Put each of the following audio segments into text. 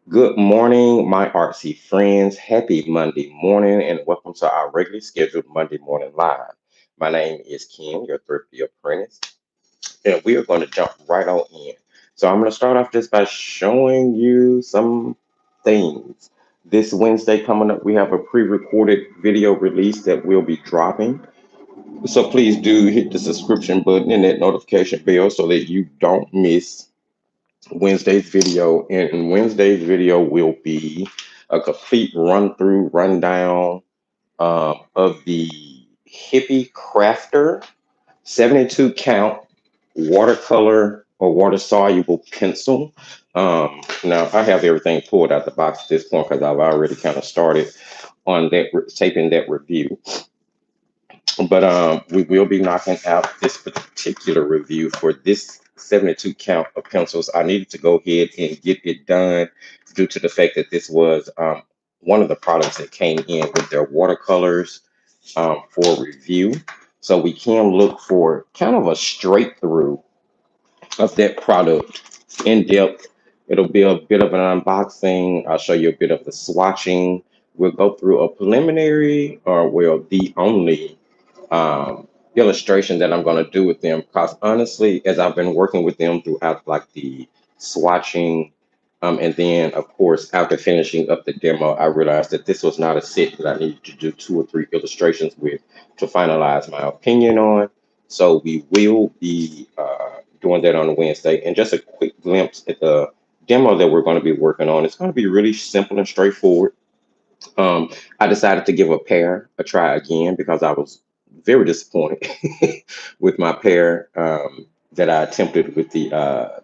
Good morning, my artsy friends. Happy Monday morning, and welcome to our regularly scheduled Monday morning live. My name is Ken, your thrifty apprentice, and we are going to jump right on in. So, I'm going to start off just by showing you some things. This Wednesday coming up, we have a pre recorded video release that we'll be dropping. So, please do hit the subscription button and that notification bell so that you don't miss Wednesday's video, and Wednesday's video will be a complete run through, rundown of the Hippie Crafter 72 count watercolor or water soluble pencil. Now, I have everything pulled out the box at this point because I've already kind of started on that, taping that review. But we will be knocking out this particular review for this 72 count of pencils. I needed to go ahead and get it done due to the fact that this was one of the products that came in with their watercolors for review. So we can look for kind of a straight through of that product in depth. It'll be a bit of an unboxing. I'll show you a bit of the swatching. We'll go through a preliminary, or well, the only illustration that I'm going to do with them. Because honestly, as I've been working with them throughout like the swatching, and then of course after finishing up the demo, I realized that this was not a set that I needed to do two or three illustrations with to finalize my opinion on. So we will be doing that on Wednesday. And just a quick glimpse at the demo that we're going to be working on. It's going to be really simple and straightforward. I decided to give a pair a try again because I was very disappointed with my pair that I attempted with the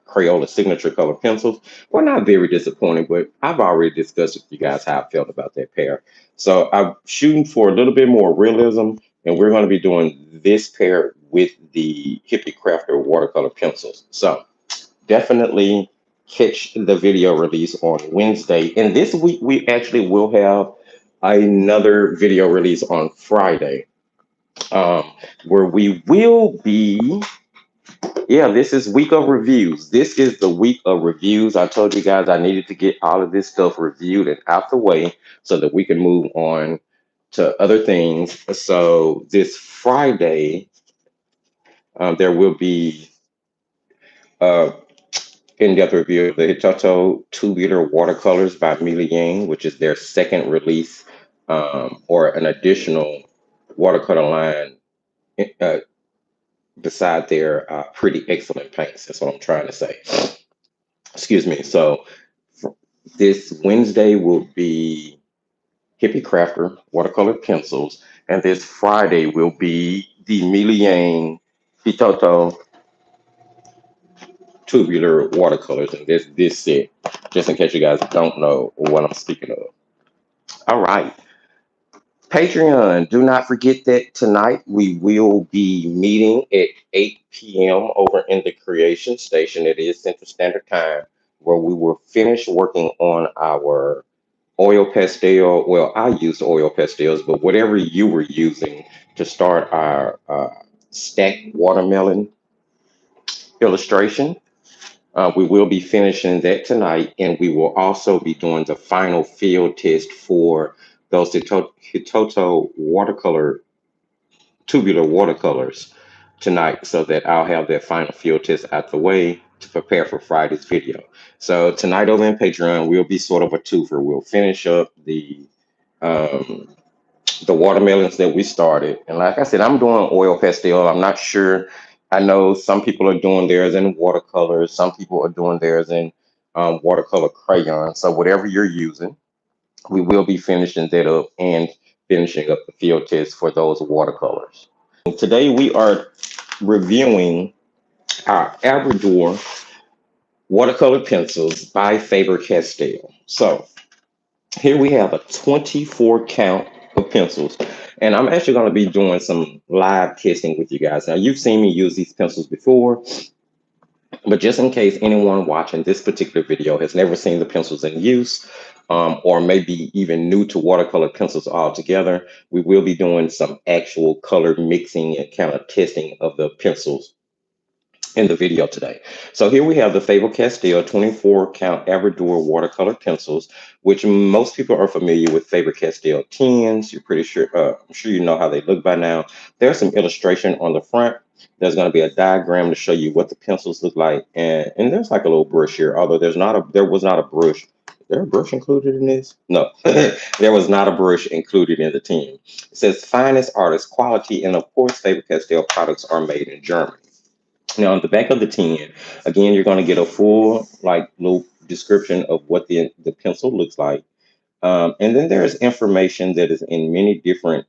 Crayola signature color pencils. Well, not very disappointed, but I've already discussed with you guys how I felt about that pair. So I'm shooting for a little bit more realism, and we're going to be doing this pair with the Hippie Crafter watercolor pencils. So definitely catch the video release on Wednesday. And this week, we actually will have another video release on Friday, um, where we will be. Yeah, this is week of reviews. This is the week of reviews. I told you guys I needed to get all of this stuff reviewed and out the way so that we can move on to other things. So this Friday, there will be uh, in-depth review of the Hitoto tubular watercolors by Mili Yang, which is their second release, or an additional watercolor line uh, beside their pretty excellent paints. That's what I'm trying to say. Excuse me. So this Wednesday will be Hippie Crafter watercolor pencils, and this Friday will be the Mili Yang Hitoto tubular watercolors in this set, just in case you guys don't know what I'm speaking of. All right. Patreon, do not forget that tonight we will be meeting at 8 p.m. over in the Creation Station. It is Central Standard Time, where we will finish working on our oil pastel. Well, I used oil pastels, but whatever you were using to start our stacked watermelon illustration. We will be finishing that tonight, and we will also be doing the final field test for those Hitoto watercolor, tubular watercolors tonight, so that I'll have that final field test out the way to prepare for Friday's video. So tonight over in Patreon, we'll be sort of a twofer. We'll finish up um, the watermelons that we started. And like I said, I'm doing oil pastel. I'm not sure. I know some people are doing theirs in watercolors. Some people are doing theirs in watercolor crayon. So whatever you're using, we will be finishing that up and finishing up the field test for those watercolors. Today we are reviewing our Abrador watercolor pencils by Faber Castell. So here we have a 24 count of pencils, and I'm actually going to be doing some live testing with you guys. Now, you've seen me use these pencils before, but just in case anyone watching this particular video has never seen the pencils in use, or maybe even new to watercolor pencils altogether, we will be doing some actual color mixing and kind of testing of the pencils in the video today. So here we have the Faber Castell 24 count Aberdeen watercolor pencils, which most people are familiar with Faber Castell 10s. You're pretty sure, I'm sure you know how they look by now. There's some illustration on the front. There's going to be a diagram to show you what the pencils look like, and there's like a little brush here. Although there was not a brush. Is there a brush included in this? No, there was not a brush included in the 10. It says finest artist quality, and of course, Faber Castell products are made in Germany. Now, on the back of the tin, again, you're going to get a full, like, little description of what the pencil looks like. And then there's information that is in many different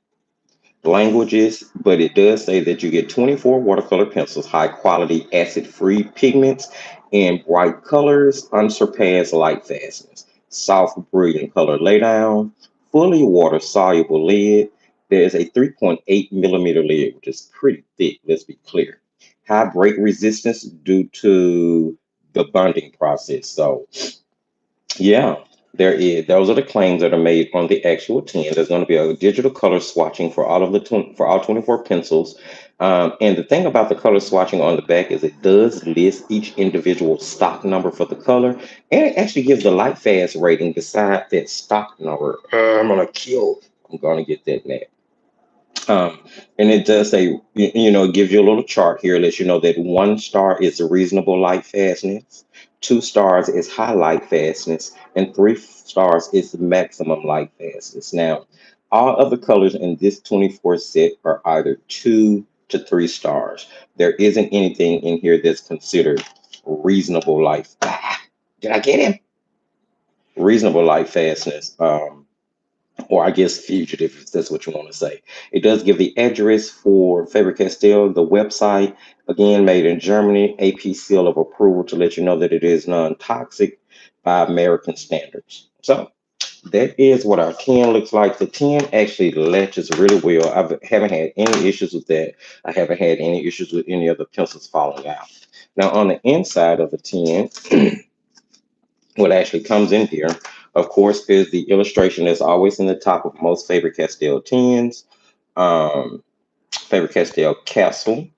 languages, but it does say that you get 24 watercolor pencils, high quality, acid free pigments, and bright colors, unsurpassed light fastness, soft, brilliant color laydown, fully water soluble lid. There is a 3.8 millimeter lid, which is pretty thick, let's be clear. High break resistance due to the bonding process. So, yeah, there is. Those are the claims that are made on the actual tin. There's going to be a digital color swatching for all of for all 24 pencils. And the thing about the color swatching on the back is it does list each individual stock number for the color, and it actually gives the light fast rating beside that stock number. I'm gonna kill. I'm gonna get that now. Um, and it does say, it gives you a little chart here, lets you know that 1 star is reasonable light fastness, 2 stars is high light fastness, and 3 stars is the maximum light fastness. Now, all of the colors in this 24 set are either 2 to 3 stars. There isn't anything in here that's considered reasonable light. Did I get him? Reasonable light fastness. Or I guess fugitive, if that's what you want to say. It does give the address for Faber Castell, the website, again, made in Germany, AP seal of approval to let you know that it is non-toxic by American standards. So that is what our tin looks like. The tin actually latches really well. I haven't had any issues with that. I haven't had any issues with any of the pencils falling out. Now, on the inside of the tin, what actually comes in here, of course, is the illustration that's always in the top of most Faber Castell tins. Faber Castell Castle.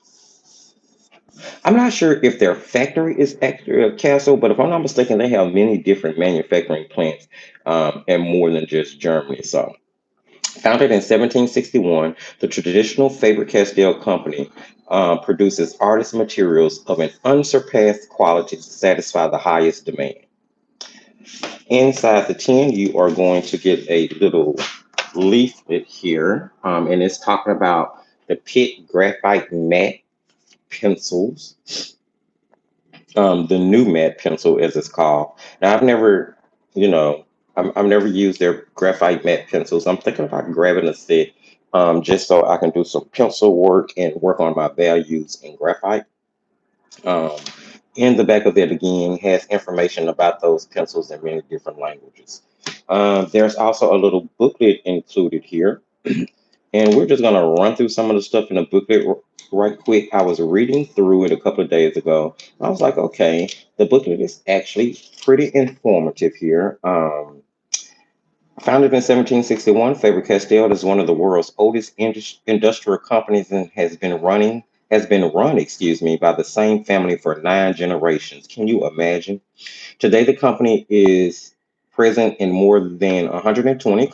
I'm not sure if their factory is actually a castle, but if I'm not mistaken, they have many different manufacturing plants, and more than just Germany. So, founded in 1761, the traditional Faber Castell company produces artist materials of an unsurpassed quality to satisfy the highest demand. Inside the tin, you are going to get a little leaflet here, and it's talking about the Pitt Graphite Matte pencils, the new matte pencil, as it's called. Now, I've never, you know, I've never used their graphite matte pencils. I'm thinking about grabbing a set, just so I can do some pencil work and work on my values in graphite. Um, in the back of it again has information about those pencils in many different languages. There's also a little booklet included here, and we're just gonna run through some of the stuff in the booklet right quick. I was reading through it a couple of days ago. I was like, okay, the booklet is actually pretty informative here. Founded in 1761, Faber Castell is one of the world's oldest industrial companies and has been run, excuse me, by the same family for 9 generations. Can you imagine? Today, the company is present in more than 120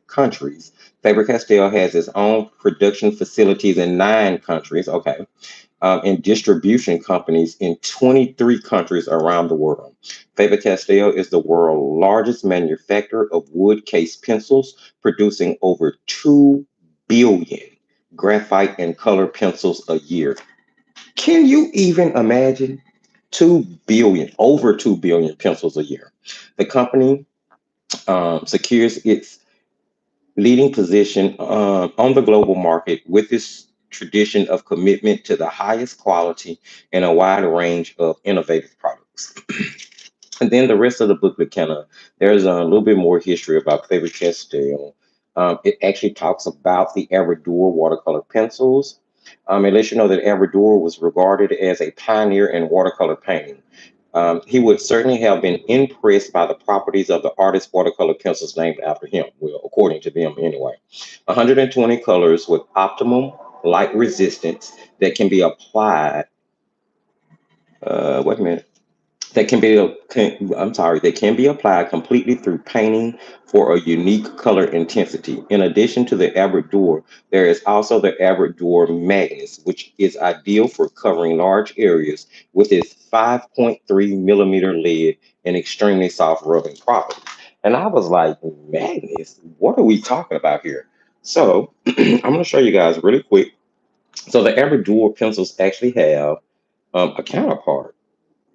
countries. Faber Castell has its own production facilities in 9 countries, okay, and distribution companies in 23 countries around the world. Faber Castell is the world's largest manufacturer of wood case pencils, producing over 2 billion graphite and color pencils a year. Can you even imagine? 2 billion, over 2 billion pencils a year. The company secures its leading position on the global market with its tradition of commitment to the highest quality and a wide range of innovative products. And then the rest of the booklet there's a little bit more history about Faber Castell. It actually talks about the Albrecht watercolor pencils. It lets you know that Albrecht was regarded as a pioneer in watercolor painting. He would certainly have been impressed by the properties of the artist's watercolor pencils named after him, well, according to them anyway. 120 colors with optimum light resistance that can be applied Wait a minute. They can be applied completely through painting for a unique color intensity. In addition to the Albrecht Durer, there is also the Albrecht Durer Magnus, which is ideal for covering large areas with its 5.3 millimeter lead and extremely soft rubbing properties. And I was like, Magnus, what are we talking about here? So I'm going to show you guys really quick. So the Albrecht Durer pencils actually have a counterpart,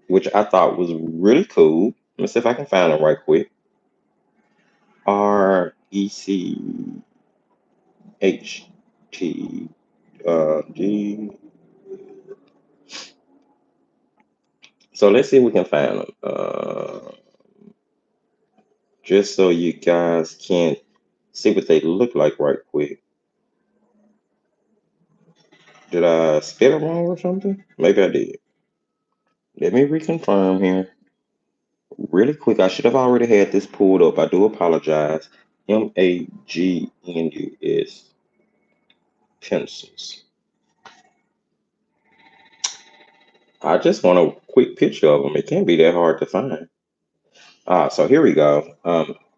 which I thought was really cool. Let me see if I can find them right quick. RECHTG. So let's see if we can find them. Just so you guys can see what they look like right quick. Did I spell it wrong or something? Maybe I did. Let me reconfirm here. Really quick, I should have already had this pulled up. I do apologize. Magnus pencils. I just want a quick picture of them. It can't be that hard to find. So here we go.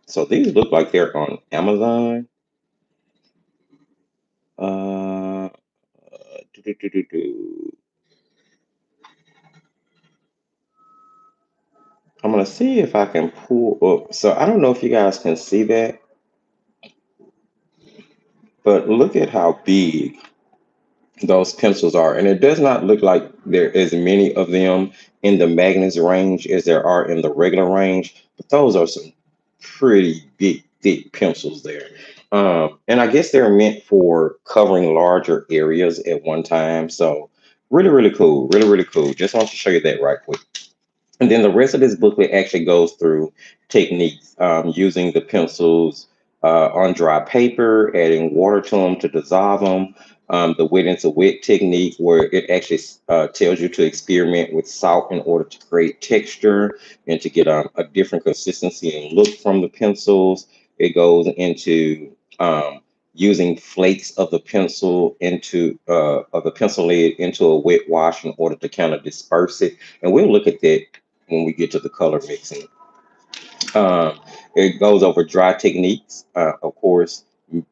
So these look like they're on Amazon. Uh, do, do, do, do, do. I'm gonna see if I can pull up. So I don't know if you guys can see that, but look at how big those pencils are. And it does not look like there is many of them in the Magnus range as there are in the regular range, but those are some pretty big, thick pencils there. And I guess they're meant for covering larger areas at one time. So really, really cool. Really, really cool. Just want to show you that right quick. And then the rest of this booklet actually goes through techniques using the pencils on dry paper, adding water to them to dissolve them. The wet into wet technique, where it actually tells you to experiment with salt in order to create texture and to get a different consistency and look from the pencils. It goes into using flakes of the pencil into of the pencil lead into a wet wash in order to kind of disperse it. And we'll look at that when we get to the color mixing. It goes over dry techniques, of course,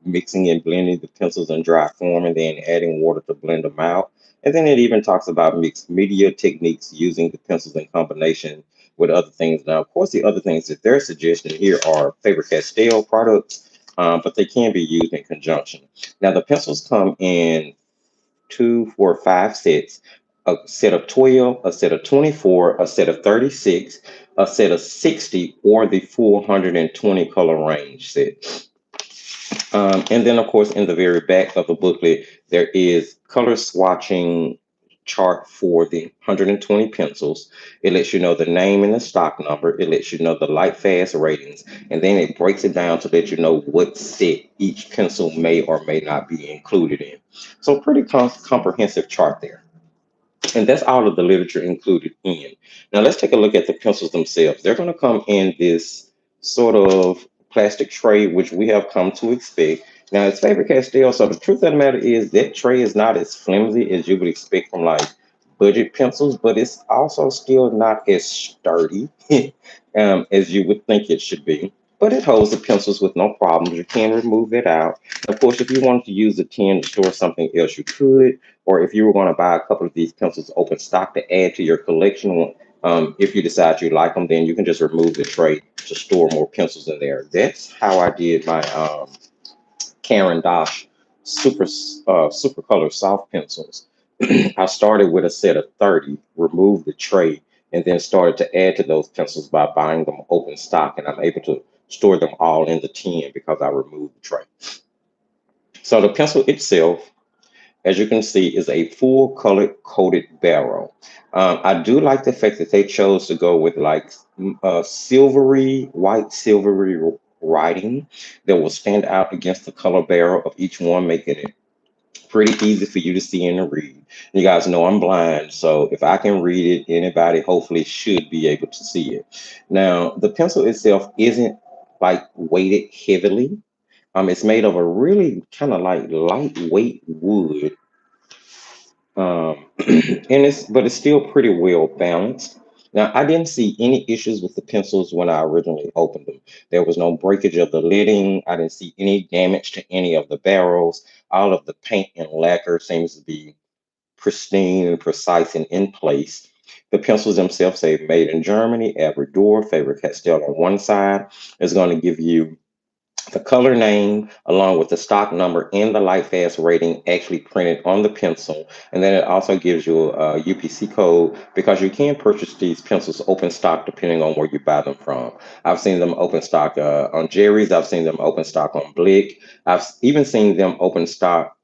mixing and blending the pencils in dry form and then adding water to blend them out. And then it even talks about mixed media techniques using the pencils in combination with other things. Now, of course, the other things that they're suggesting here are Faber Castell products, but they can be used in conjunction. Now, the pencils come in 2, 4, 5 sets: a set of 12, a set of 24, a set of 36, a set of 60, or the full 120 color range set. And then, of course, in the very back of the booklet, there is color swatching chart for the 120 pencils. It lets you know the name and the stock number. It lets you know the light fast ratings, and then it breaks it down to let you know what set each pencil may or may not be included in. So pretty comprehensive chart there. And that's all of the literature included in. Now let's take a look at the pencils themselves. They're going to come in this sort of plastic tray, which we have come to expect. Now it's Faber Castell, so the truth of the matter is that tray is not as flimsy as you would expect from like budget pencils, but it's also still not as sturdy as you would think it should be. But it holds the pencils with no problems. You can remove it out. Of course, if you wanted to use the tin to store something else, you could. Or if you were going to buy a couple of these pencils open stock to add to your collection, if you decide you like them, then you can just remove the tray to store more pencils in there. That's how I did my Karen Dosh super color soft pencils. I started with a set of 30, removed the tray, and then started to add to those pencils by buying them open stock, and I'm able to store them all in the tin because I removed the tray. So the pencil itself, as you can see, is a full colored coated barrel. I do like the fact that they chose to go with like silvery, white silvery writing that will stand out against the color barrel of each one, making it pretty easy for you to see and to read. You guys know I'm blind, so if I can read it, anybody hopefully should be able to see it. Now, the pencil itself isn't like weighted heavily. It's made of a really kind of like lightweight wood. But it's still pretty well balanced. Now, I didn't see any issues with the pencils when I originally opened them. There was no breakage of the lidding. I didn't see any damage to any of the barrels. All of the paint and lacquer seems to be pristine and precise and in place. The pencils themselves say made in Germany, Durer, Faber Castell on one side is going to give you the color name along with the stock number and the light fast rating actually printed on the pencil. And then it also gives you a UPC code because you can purchase these pencils open stock depending on where you buy them from. I've seen them open stock on Jerry's. I've seen them open stock on Blick. I've even seen them open stock.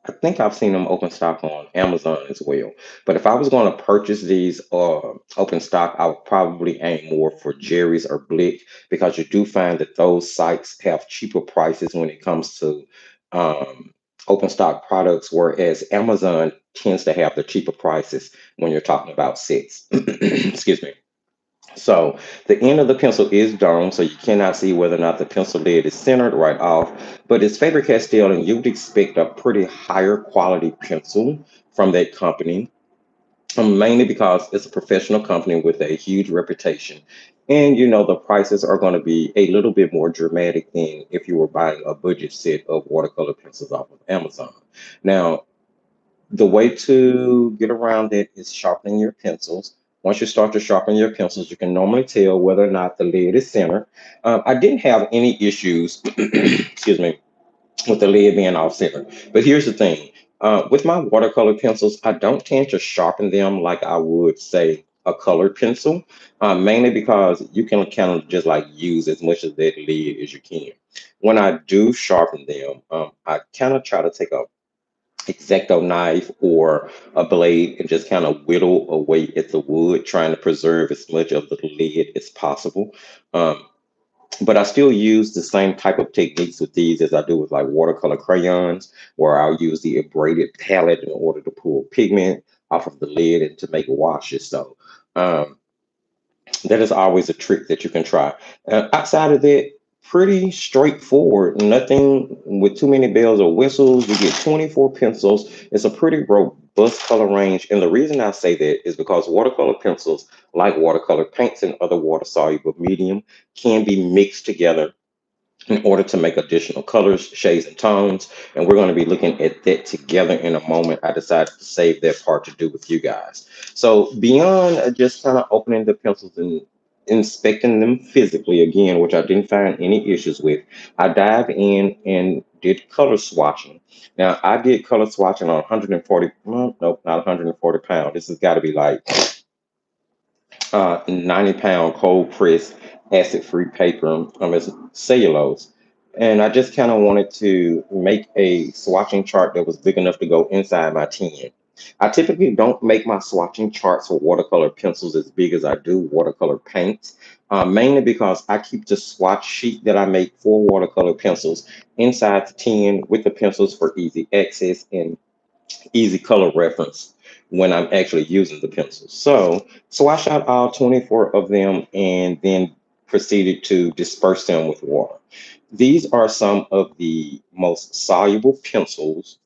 I think I've seen them open stock on Amazon as well. But if I was going to purchase these open stock, I would probably aim more for Jerry's or Blick because you do find that those sites have cheaper prices when it comes to open stock products, whereas Amazon tends to have the cheaper prices when you're talking about sets. Excuse me. So the end of the pencil is domed, so you cannot see whether or not the pencil lid is centered right off. But it's Faber Castell, and you would expect a pretty higher quality pencil from that company, mainly because it's a professional company with a huge reputation. And you know, the prices are going to be a little bit more dramatic than if you were buying a budget set of watercolor pencils off of Amazon. Now, the way to get around it is sharpening your pencils. Once you start to sharpen your pencils, you can normally tell whether or not the lid is centered. I didn't have any issues, excuse me, with the lid being off center. But here's the thing: with my watercolor pencils, I don't tend to sharpen them like I would say a colored pencil, mainly because you can kind of just like use as much of that lid as you can. When I do sharpen them, I kind of try to take a X-Acto knife or a blade and just kind of whittle away at the wood, trying to preserve as much of the lid as possible. Um, but I still use the same type of techniques with these as I do with like watercolor crayons, where I'll use the abraded palette in order to pull pigment off of the lid and to make washes. So um, that is always a trick that you can try. Outside of that, pretty straightforward. Nothing with too many bells or whistles. You get 24 pencils. It's a pretty robust color range. And the reason I say that is because watercolor pencils, like watercolor paints and other water soluble medium, can be mixed together in order to make additional colors, shades, and tones. And we're going to be looking at that together in a moment. I decided to save that part to do with you guys. So beyond just kind of opening the pencils and inspecting them physically again, which I didn't find any issues with, I dived in and did color swatching. Now I did color swatching on 140, well, nope, not 140 pounds. This has got to be like 90-pound cold pressed acid free paper. It's cellulose. And I just kind of wanted to make a swatching chart that was big enough to go inside my tin. I typically don't make my swatching charts for watercolor pencils as big as I do watercolor paints, mainly because I keep the swatch sheet that I make for watercolor pencils inside the tin with the pencils for easy access and easy color reference when I'm actually using the pencils. So swatch out all 24 of them and then proceeded to disperse them with water. These are some of the most soluble pencils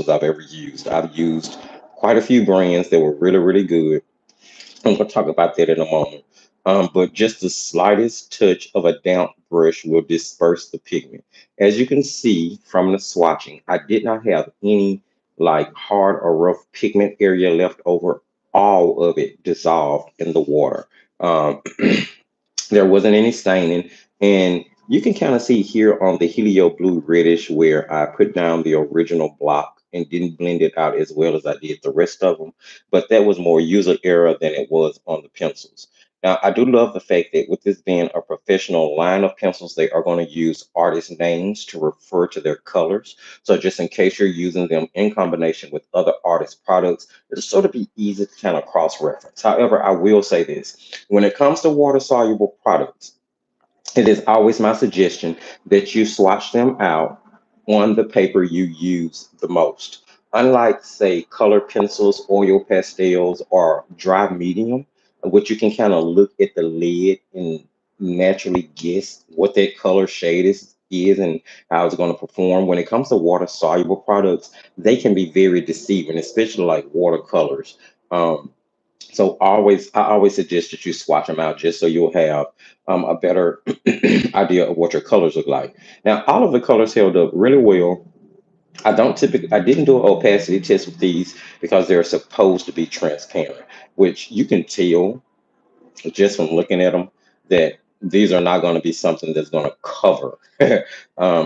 I've ever used. I've used quite a few brands that were really, really good. I'm going to talk about that in a moment. But just the slightest touch of a damp brush will disperse the pigment. As you can see from the swatching, I did not have any like hard or rough pigment area left over. All of it dissolved in the water. Um, there wasn't any staining, and you can kind of see here on the helio blue reddish where I put down the original block and didn't blend it out as well as I did the rest of them, but that was more user error than it was on the pencils. Now, I do love the fact that with this being a professional line of pencils, they are going to use artist names to refer to their colors. So just in case you're using them in combination with other artist products, it'll sort of be easy to kind of cross-reference. However, I will say this: when it comes to water soluble products, it is always my suggestion that you swatch them out on the paper you use the most. Unlike, say, color pencils, oil pastels, or dry medium, which you can kind of look at the lid and naturally guess what that color shade is is and how it's going to perform. When it comes to water soluble products, they can be very deceiving, especially like watercolors. Um, so I always suggest that you swatch them out just so you'll have a better idea of what your colors look like. Now, all of the colors held up really well. I didn't do an opacity test with these because they're supposed to be transparent, which you can tell just from looking at them that these are not going to be something that's going to cover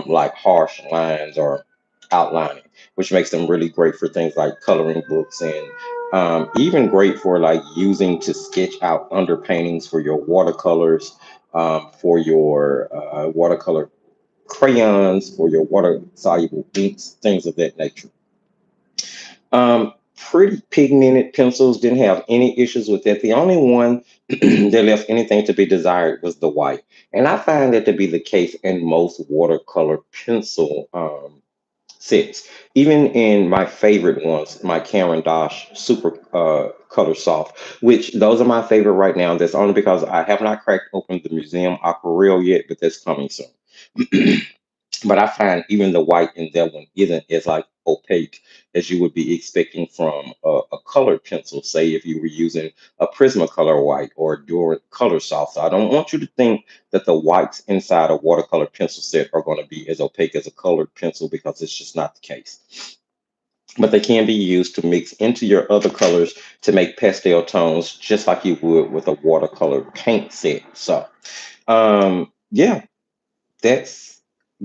like harsh lines or outlining, which makes them really great for things like coloring books and even great for like using to sketch out underpaintings for your watercolors, for your watercolor crayons, for your water soluble inks, things of that nature. Pretty pigmented pencils, didn't have any issues with that. The only one that left anything to be desired was the white. And I find that to be the case in most watercolor pencil sets. Even in my favorite ones, my Caran d'Ache Super Color Soft, which those are my favorite right now. That's only because I have not cracked open the Museum Aquarelle yet, but that's coming soon. But I find even the white in that one isn't as like opaque as you would be expecting from a colored pencil. Say if you were using a Prismacolor white or a Durer color soft. So I don't want you to think that the whites inside a watercolor pencil set are going to be as opaque as a colored pencil because it's just not the case. But they can be used to mix into your other colors to make pastel tones just like you would with a watercolor paint set. So yeah, that's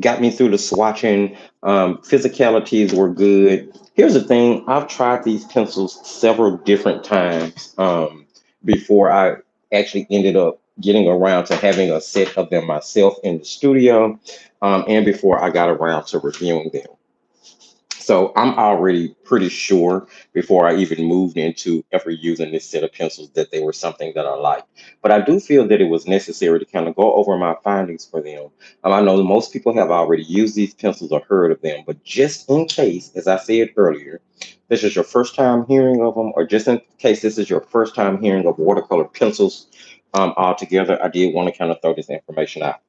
got me through the swatching. Physicalities were good. Here's the thing: I've tried these pencils several different times before I actually ended up getting around to having a set of them myself in the studio, and before I got around to reviewing them. So I'm already pretty sure before I even moved into ever using this set of pencils that they were something that I liked. But I do feel that it was necessary to kind of go over my findings for them. I know most people have already used these pencils or heard of them, but just in case, as I said earlier, this is your first time hearing of them, or just in case this is your first time hearing of watercolor pencils altogether, I did want to kind of throw this information out.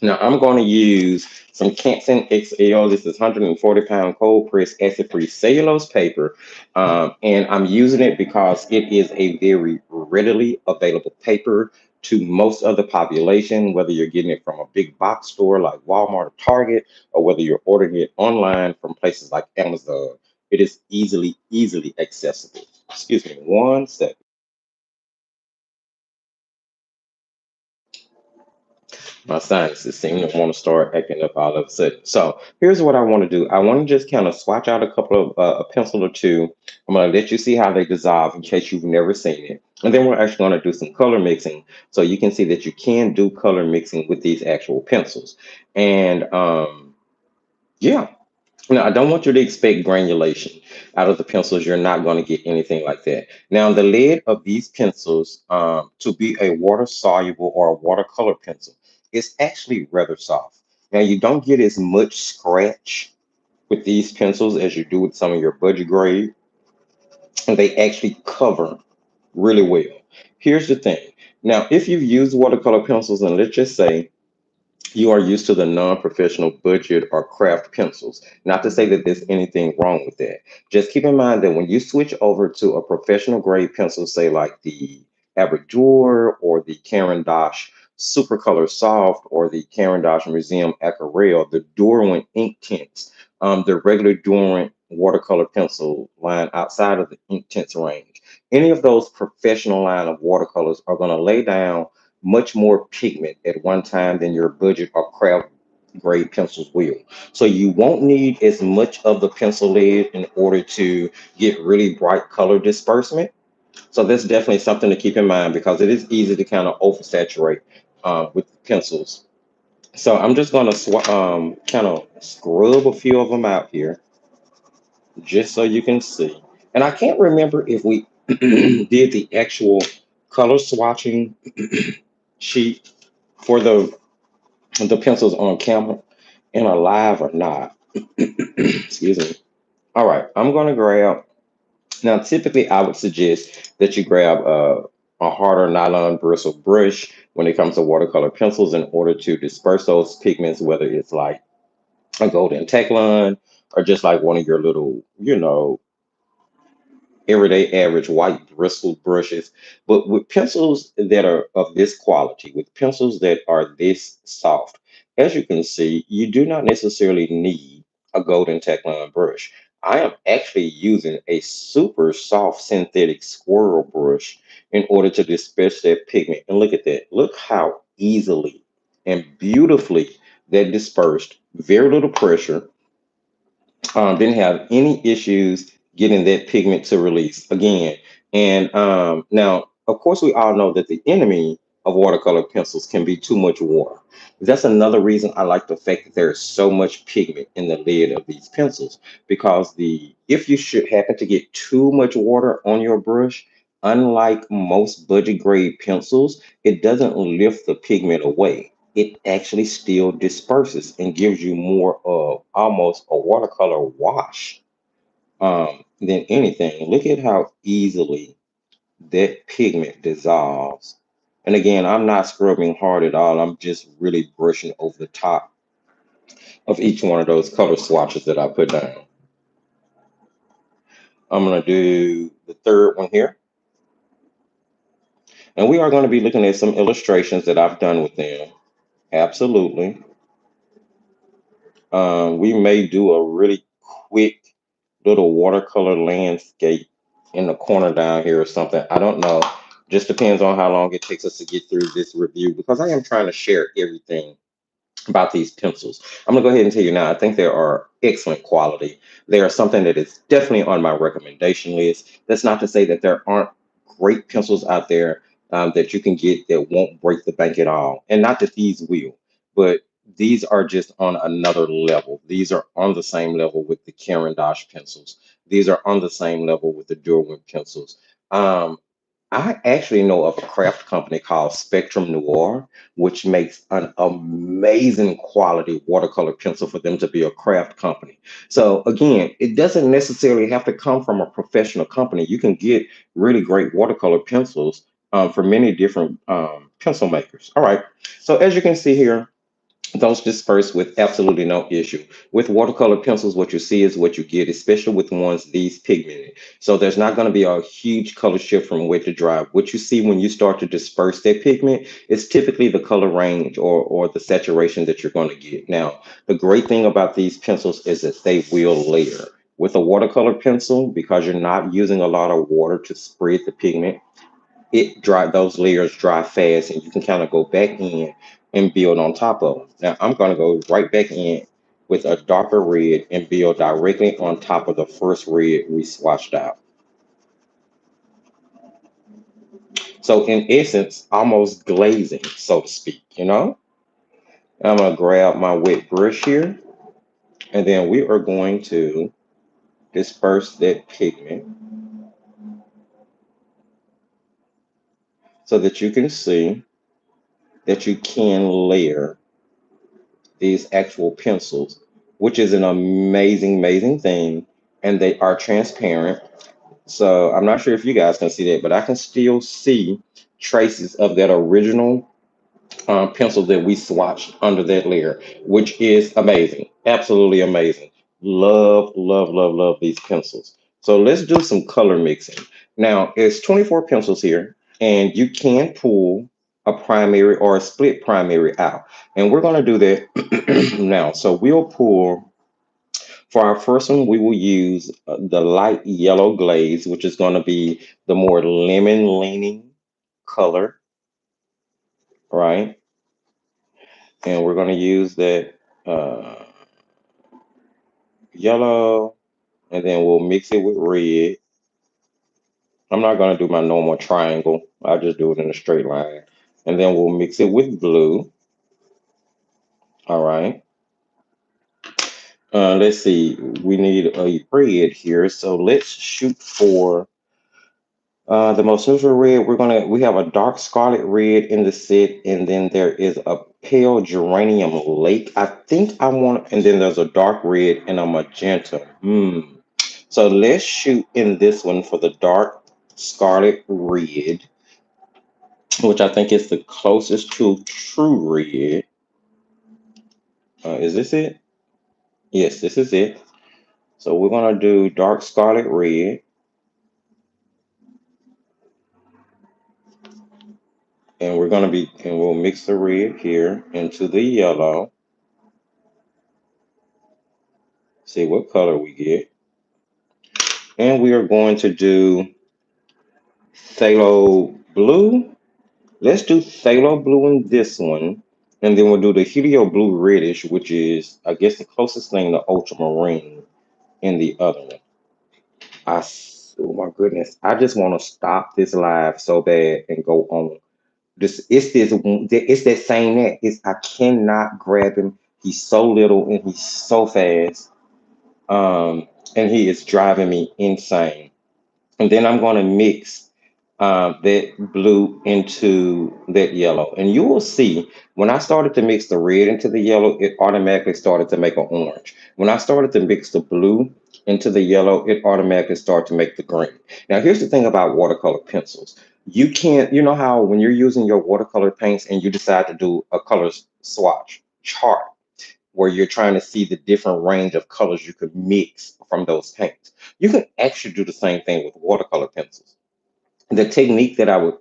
Now I'm going to use some Canson XL. This is 140-pound cold pressed acid-free cellulose paper. And I'm using it because it is a very readily available paper to most of the population, whether you're getting it from a big box store like Walmart or Target, or whether you're ordering it online from places like Amazon. It is easily accessible. Excuse me, one second. My sinuses seem to want to start acting up all of a sudden. So here's what I want to do. I want to just kind of swatch out a couple of a pencil or two. I'm going to let you see how they dissolve in case you've never seen it. And then we're actually going to do some color mixing so you can see that you can do color mixing with these actual pencils. And yeah. Now, I don't want you to expect granulation out of the pencils. You're not going to get anything like that. Now, the lead of these pencils, to be a water soluble or a watercolor pencil, is actually rather soft. Now, you don't get as much scratch with these pencils as you do with some of your budget grade, and they actually cover really well. Here's the thing. Now, if you've used watercolor pencils, and let's just say you are used to the non-professional budget or craft pencils. Not to say that there's anything wrong with that. Just keep in mind that when you switch over to a professional grade pencil, say like the Albrecht or the Caran d'Ache Supercolor Soft or the Caran d'Ache Museum Aquarelle, the Durer ink tints, the regular Durer watercolor pencil line outside of the ink tints range. Any of those professional line of watercolors are going to lay down much more pigment at one time than your budget or craft grade pencils will. So you won't need as much of the pencil lead in order to get really bright color disbursement. So that's definitely something to keep in mind because it is easy to kind of oversaturate with pencils. So I'm just going to kind of scrub a few of them out here just so you can see. And I can't remember if we did the actual color swatching sheet for the pencils on camera and alive or not. Excuse me. All right, I'm going to grab. Now, typically, I would suggest that you grab a harder nylon bristle brush when it comes to watercolor pencils in order to disperse those pigments, whether it's like a golden Teclon or just like one of your little, everyday average white bristle brushes. But with pencils that are of this quality, with pencils that are this soft, as you can see, you do not necessarily need a golden Teclon brush. I am actually using a super soft synthetic squirrel brush in order to disperse that pigment. And look at that. Look how easily and beautifully that dispersed. Very little pressure, didn't have any issues getting that pigment to release again. And now, of course, we all know that the enemy of watercolor pencils can be too much water. That's another reason I like the fact that there's so much pigment in the lid of these pencils, because the if you should happen to get too much water on your brush, unlike most budget grade pencils, it doesn't lift the pigment away. It actually still disperses and gives you more of almost a watercolor wash, than anything. Look at how easily that pigment dissolves. And again, I'm not scrubbing hard at all. I'm just really brushing over the top of each one of those color swatches that I put down. I'm going to do the third one here. And we are going to be looking at some illustrations that I've done with them. Absolutely. We may do a really quick little watercolor landscape in the corner down here or something. I don't know. Just depends on how long it takes us to get through this review, because I am trying to share everything about these pencils. I'm gonna go ahead and tell you now, I think they are excellent quality. They are something that is definitely on my recommendation list. That's not to say that there aren't great pencils out there, that you can get that won't break the bank at all. And not that these will, but these are just on another level. These are on the same level with the Caran d'Ache pencils. These are on the same level with the Durer pencils. Um, I actually know of a craft company called Spectrum Noir, which makes an amazing quality watercolor pencil for them to be a craft company. So again, it doesn't necessarily have to come from a professional company. You can get really great watercolor pencils, from many different pencil makers. All right. So as you can see here, those disperse with absolutely no issue. With watercolor pencils, what you see is what you get, especially with ones these pigmented. So there's not going to be a huge color shift from wet to dry. What you see when you start to disperse that pigment is typically the color range, or the saturation that you're going to get. Now, the great thing about these pencils is that they will layer. With a watercolor pencil, because you're not using a lot of water to spread the pigment, those layers dry fast, and you can kind of go back in and build on top of them. Now I'm going to go right back in with a darker red and build directly on top of the first red we swatched out. So in essence, almost glazing, so to speak, I'm going to grab my wet brush here, and then we are going to disperse that pigment so that you can see that you can layer these actual pencils, which is an amazing, amazing thing. And they are transparent. So I'm not sure if you guys can see that, but I can still see traces of that original pencil that we swatched under that layer, which is amazing. Absolutely amazing. Love, love, love, love these pencils. So let's do some color mixing. Now, it's 24 pencils here, and you can pull a primary or a split primary out. And we're going to do that now. So we'll pull, for our first one, we will use the light yellow glaze, which is going to be the more lemon leaning color, right? And we're going to use that uh, yellow, and then we'll mix it with red. I'm not going to do my normal triangle. I'll just do it in a straight line. And then we'll mix it with blue. All right. Let's see. We need a red here. So let's shoot for the most neutral red. We have a dark scarlet red in the set, and then there is a pale geranium lake. I think I want, and then there's a dark red and a magenta. So let's shoot in this one for the dark scarlet red. which I think is the closest to true red. Is this it? Yes, this is it. So we're gonna do dark scarlet red, and we'll mix the red here into the yellow. See what color we get. And we are going to do phthalo blue. Let's do phthalo blue in this one. And then we'll do the helio blue reddish, which is, I guess, the closest thing to ultramarine in the other one. Oh my goodness. I just want to stop this live so bad and go on. It's that same net. I cannot grab him. He's so little and he's so fast. And he is driving me insane. And then I'm going to mix that blue into that yellow. And you will see when I started to mix the red into the yellow, it automatically started to make an orange. When I started to mix the blue into the yellow, it automatically started to make the green. Now, here's the thing about watercolor pencils. You can't, you know how when you're using your watercolor paints and you decide to do a color swatch chart where you're trying to see the different range of colors you could mix from those paints. You can actually do the same thing with watercolor pencils. The technique that I would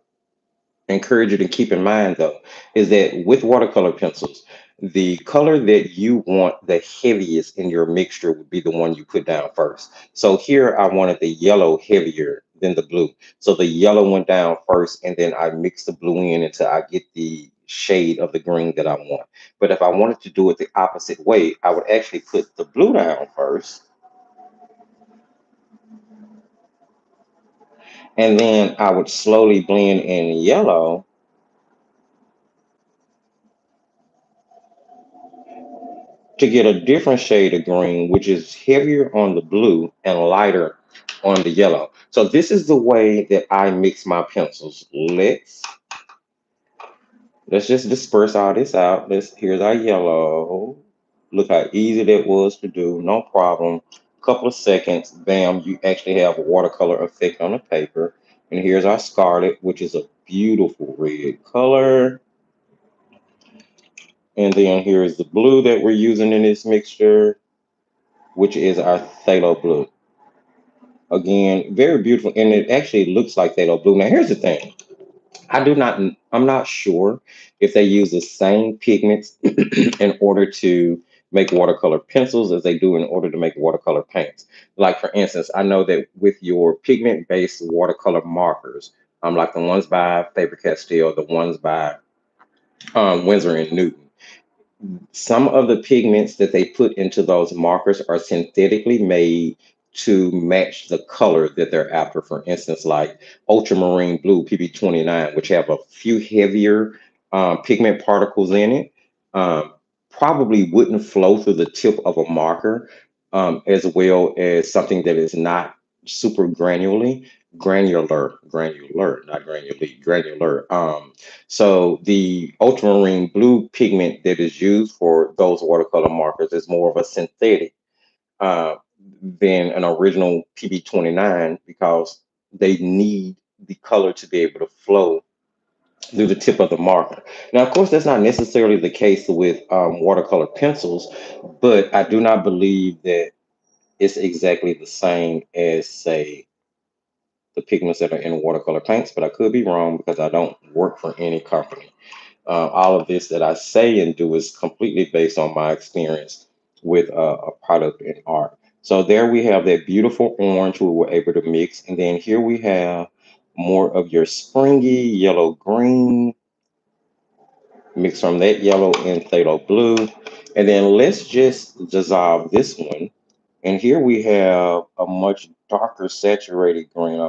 encourage you to keep in mind, though, is that with watercolor pencils, the color that you want the heaviest in your mixture would be the one you put down first. So here I wanted the yellow heavier than the blue. So the yellow went down first, and then I mixed the blue in until I get the shade of the green that I want. But if I wanted to do it the opposite way, I would actually put the blue down first, and then I would slowly blend in yellow to get a different shade of green, which is heavier on the blue and lighter on the yellow. So this is the way that I mix my pencils. Let's just disperse all this out. Here's our yellow. Look how easy that was to do. No problem. Couple of seconds, bam, you actually have a watercolor effect on the paper. And here's our scarlet, which is a beautiful red color. And then here's the blue that we're using in this mixture, which is our phthalo blue. Again, very beautiful, and it actually looks like phthalo blue. Now, here's the thing: I'm not sure if they use the same pigments in order to make watercolor pencils as they do in order to make watercolor paints. Like, for instance, I know that with your pigment-based watercolor markers, like the ones by Faber Castell, the ones by Winsor and Newton, some of the pigments that they put into those markers are synthetically made to match the color that they're after. For instance, like ultramarine blue PB29, which have a few heavier pigment particles in it, probably wouldn't flow through the tip of a marker as well as something that is not super granular, not granularly, granular. So the ultramarine blue pigment that is used for those watercolor markers is more of a synthetic uh, than an original PB29 because they need the color to be able to flow through the tip of the marker. Now, of course, that's not necessarily the case with watercolor pencils, but I do not believe that it's exactly the same as, say, the pigments that are in watercolor paints, but I could be wrong because I don't work for any company. All of this that I say and do is completely based on my experience with a product in art. So there we have that beautiful orange we were able to mix. And then here we have more of your springy yellow green mixed from that yellow and phthalo blue. And then let's just dissolve this one. And here we have a much darker saturated green,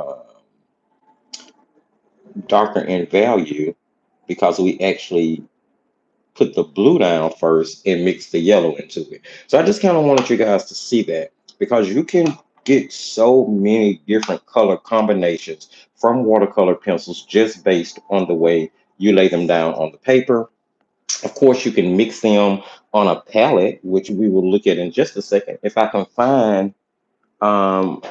darker in value because we actually put the blue down first and mix the yellow into it. So I just kind of wanted you guys to see that because you can get so many different color combinations from watercolor pencils just based on the way you lay them down on the paper. Of course, you can mix them on a palette, which we will look at in just a second. If I can find um,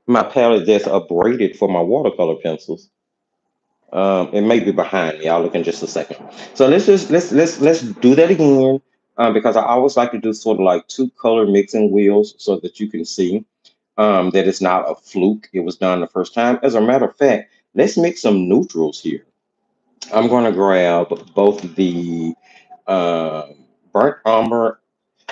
my palette that's abraded for my watercolor pencils. It may be behind me. I'll look in just a second. So let's do that again, because I always like to do sort of like two color mixing wheels so that you can see that it's not a fluke. It was done the first time. As a matter of fact, let's mix some neutrals here. I'm going to grab both the burnt umber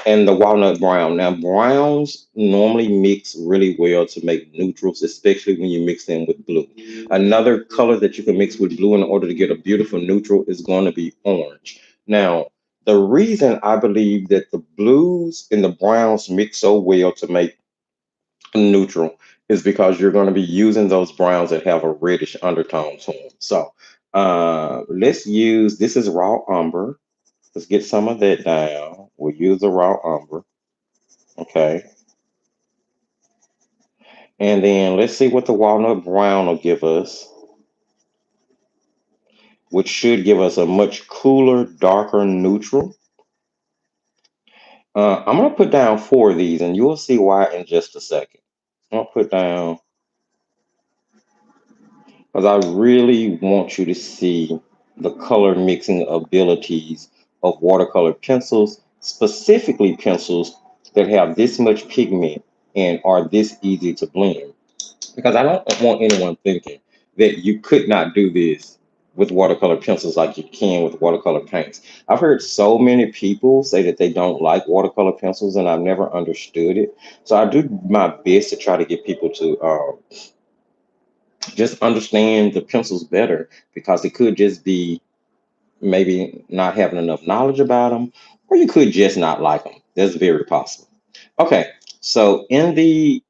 and the walnut brown. Now, browns normally mix really well to make neutrals, especially when you mix them with blue. Another color that you can mix with blue in order to get a beautiful neutral is going to be orange. Now, the reason I believe that the blues and the browns mix so well to make neutral is because you're going to be using those browns that have a reddish undertone to them. So let's use, this is raw umber. Let's get some of that down. We'll use the raw umber. Okay. And then let's see what the walnut brown will give us, which should give us a much cooler, darker neutral. I'm going to put down four of these, and you'll see why in just a second. I'm going to put down, because I really want you to see the color mixing abilities of watercolor pencils, specifically pencils that have this much pigment and are this easy to blend. Because I don't want anyone thinking that you could not do this with watercolor pencils like you can with watercolor paints. I've heard so many people say that they don't like watercolor pencils, and I've never understood it. So I do my best to try to get people to just understand the pencils better, because it could just be maybe not having enough knowledge about them, or you could just not like them. That's very possible. Okay, so in the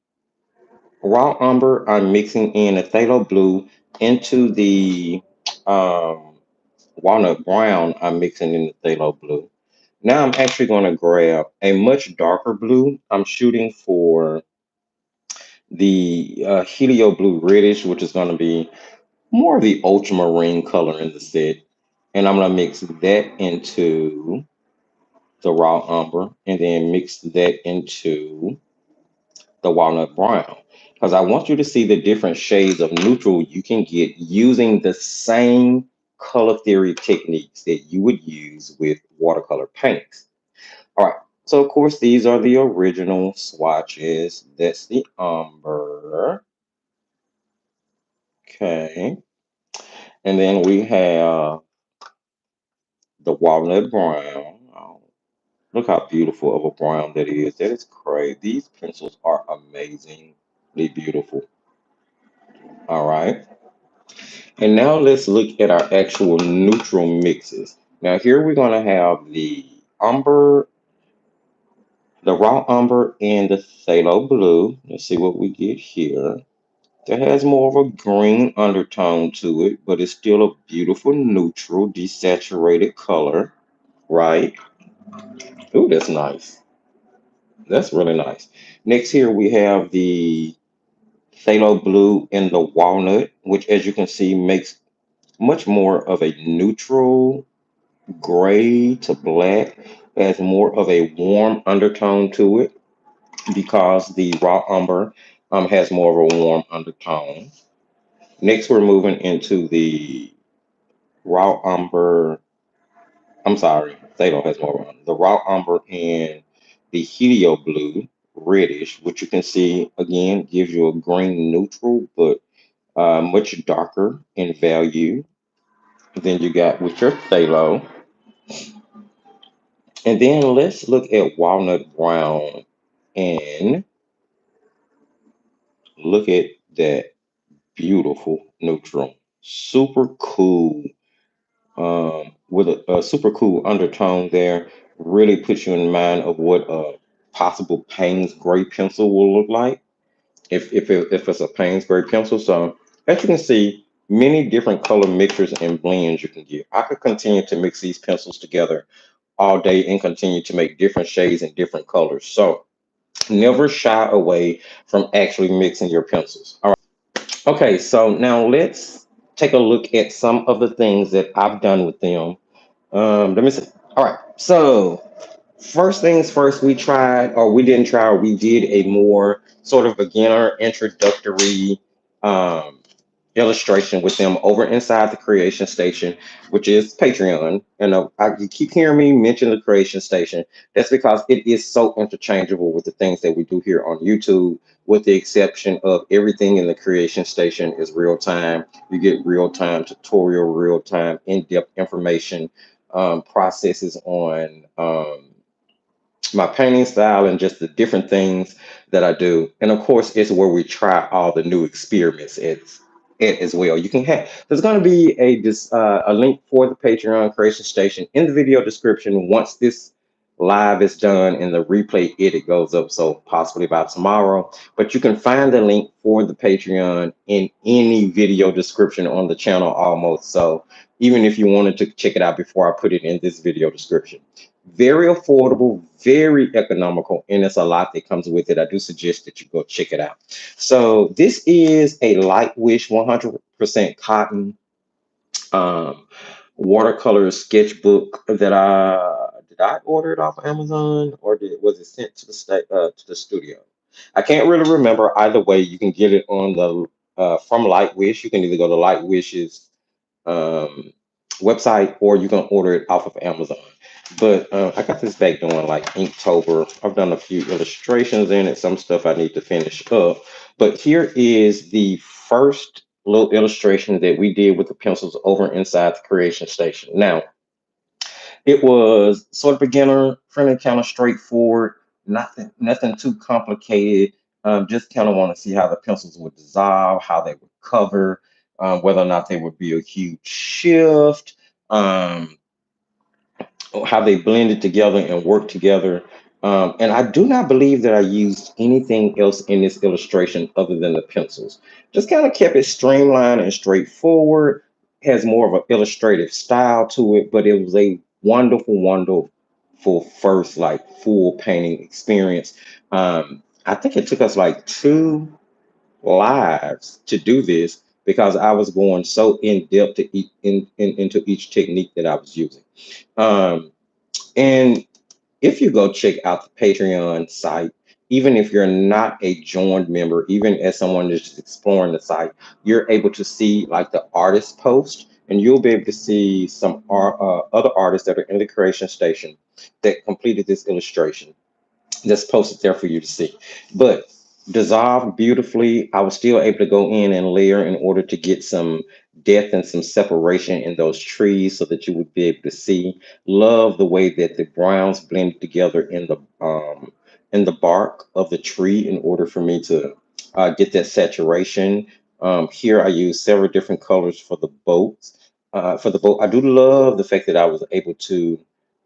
raw umber, I'm mixing in a phthalo blue into the um, walnut brown. I'm mixing in the phthalo blue. Now I'm actually going to grab a much darker blue. I'm shooting for the helio blue reddish, which is going to be more of the ultramarine color in the set. And I'm going to mix that into the raw umber, and then mix that into the walnut brown, because I want you to see the different shades of neutral you can get using the same color theory techniques that you would use with watercolor paints. All right. So of course these are the original swatches. That's the umber. Okay. And then we have the walnut brown. Oh, look how beautiful of a brown that is. That is crazy. These pencils are amazingly beautiful. All right. And now let's look at our actual neutral mixes. Now here we're going to have the umber, the raw umber, and the phthalo blue. Let's see what we get here. That has more of a green undertone to it, but it's still a beautiful neutral, desaturated color, right? Ooh, that's nice. That's really nice. Next here we have the phthalo blue and the walnut, which as you can see makes much more of a neutral gray to black, has more of a warm undertone to it, because the raw umber has more of a warm undertone. Next, we're moving into the raw umber. I'm sorry, Thado has more of the raw umber and the helio blue reddish, which you can see again gives you a green neutral, but much darker in value than you got with your phthalo. And then let's look at walnut brown and look at that beautiful neutral. Super cool. With a super cool undertone there. Really puts you in mind of what a possible Payne's gray pencil will look like if it's a Payne's gray pencil. So as you can see, many different color mixtures and blends you can get. I could continue to mix these pencils together all day and continue to make different shades and different colors. So never shy away from actually mixing your pencils. All right. Okay, so now let's take a look at some of the things that I've done with them. Let me see. All right. So first things first, we tried, or we didn't try, or we did a more sort of beginner introductory um, illustration with them over inside the creation station, which is Patreon. And you keep hearing me mention the creation station. That's because it is so interchangeable with the things that we do here on YouTube, with the exception of everything in the creation station is real time. You get real time tutorial, real time in-depth information, processes on my painting style and just the different things that I do. And of course, it's where we try all the new experiments. It's it as well. You can have there's going to be a link for the Patreon creation station in the video description once this live is done and the replay edit goes up, so possibly by tomorrow. But you can find the link for the Patreon in any video description on the channel almost. So even if you wanted to check it out before I put it in this video description, very affordable, very economical, and it's a lot that comes with it. I do suggest that you go check it out. So this is a Light Wish 100% cotton um, watercolor sketchbook that I order it off Amazon, or was it sent to the to the studio? I can't really remember. Either way, you can get it on the from Light Wish. You can either go to Light Wish's um, website, or you can order it off of Amazon. But I got this back doing like Inktober. I've done a few illustrations in it, some stuff I need to finish up. But here is the first little illustration that we did with the pencils over inside the creation station. Now, it was sort of beginner friendly, kind of straightforward, nothing too complicated. Just kind of want to see how the pencils would dissolve, how they would cover, whether or not they would be a huge shift, um, how they blended together and worked together. And I do not believe that I used anything else in this illustration other than the pencils. Just kind of kept it streamlined and straightforward. Has more of an illustrative style to it, but it was a wonderful, wonderful first like full painting experience. I think it took us like 2 lives to do this because I was going so in depth into each technique that I was using. Um, and if you go check out the Patreon site, even if you're not a joined member, even as someone that's just exploring the site, you're able to see like the artist post, and you'll be able to see some other artists that are in the creation station that completed this illustration that's posted there for you to see. But dissolved beautifully. I was still able to go in and layer in order to get some depth and some separation in those trees so that you would be able to see. Love the way that the browns blend together in the bark of the tree in order for me to get that saturation. Here I use several different colors for the boats. For the boat, I do love the fact that I was able to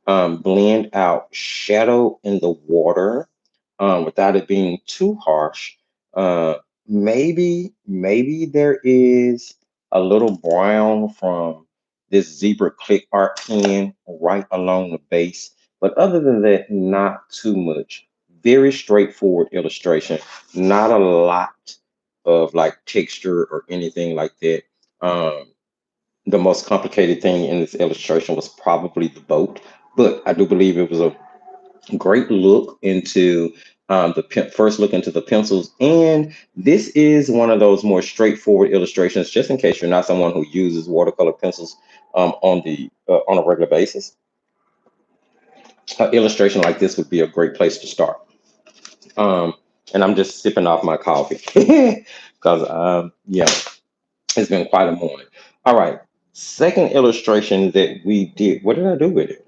blend out shadow in the water without it being too harsh. Uh, maybe there is a little brown from this zebra click art pen right along the base, but other than that, not too much. Very straightforward illustration, not a lot of like texture or anything like that. The most complicated thing in this illustration was probably the boat, but I do believe it was a great look into first look into the pencils. And this is one of those more straightforward illustrations, just in case you're not someone who uses watercolor pencils on a regular basis. An illustration like this would be a great place to start. Um, and I'm just sipping off my coffee because yeah, it's been quite a morning. All right, second illustration that we did. What did I do with it?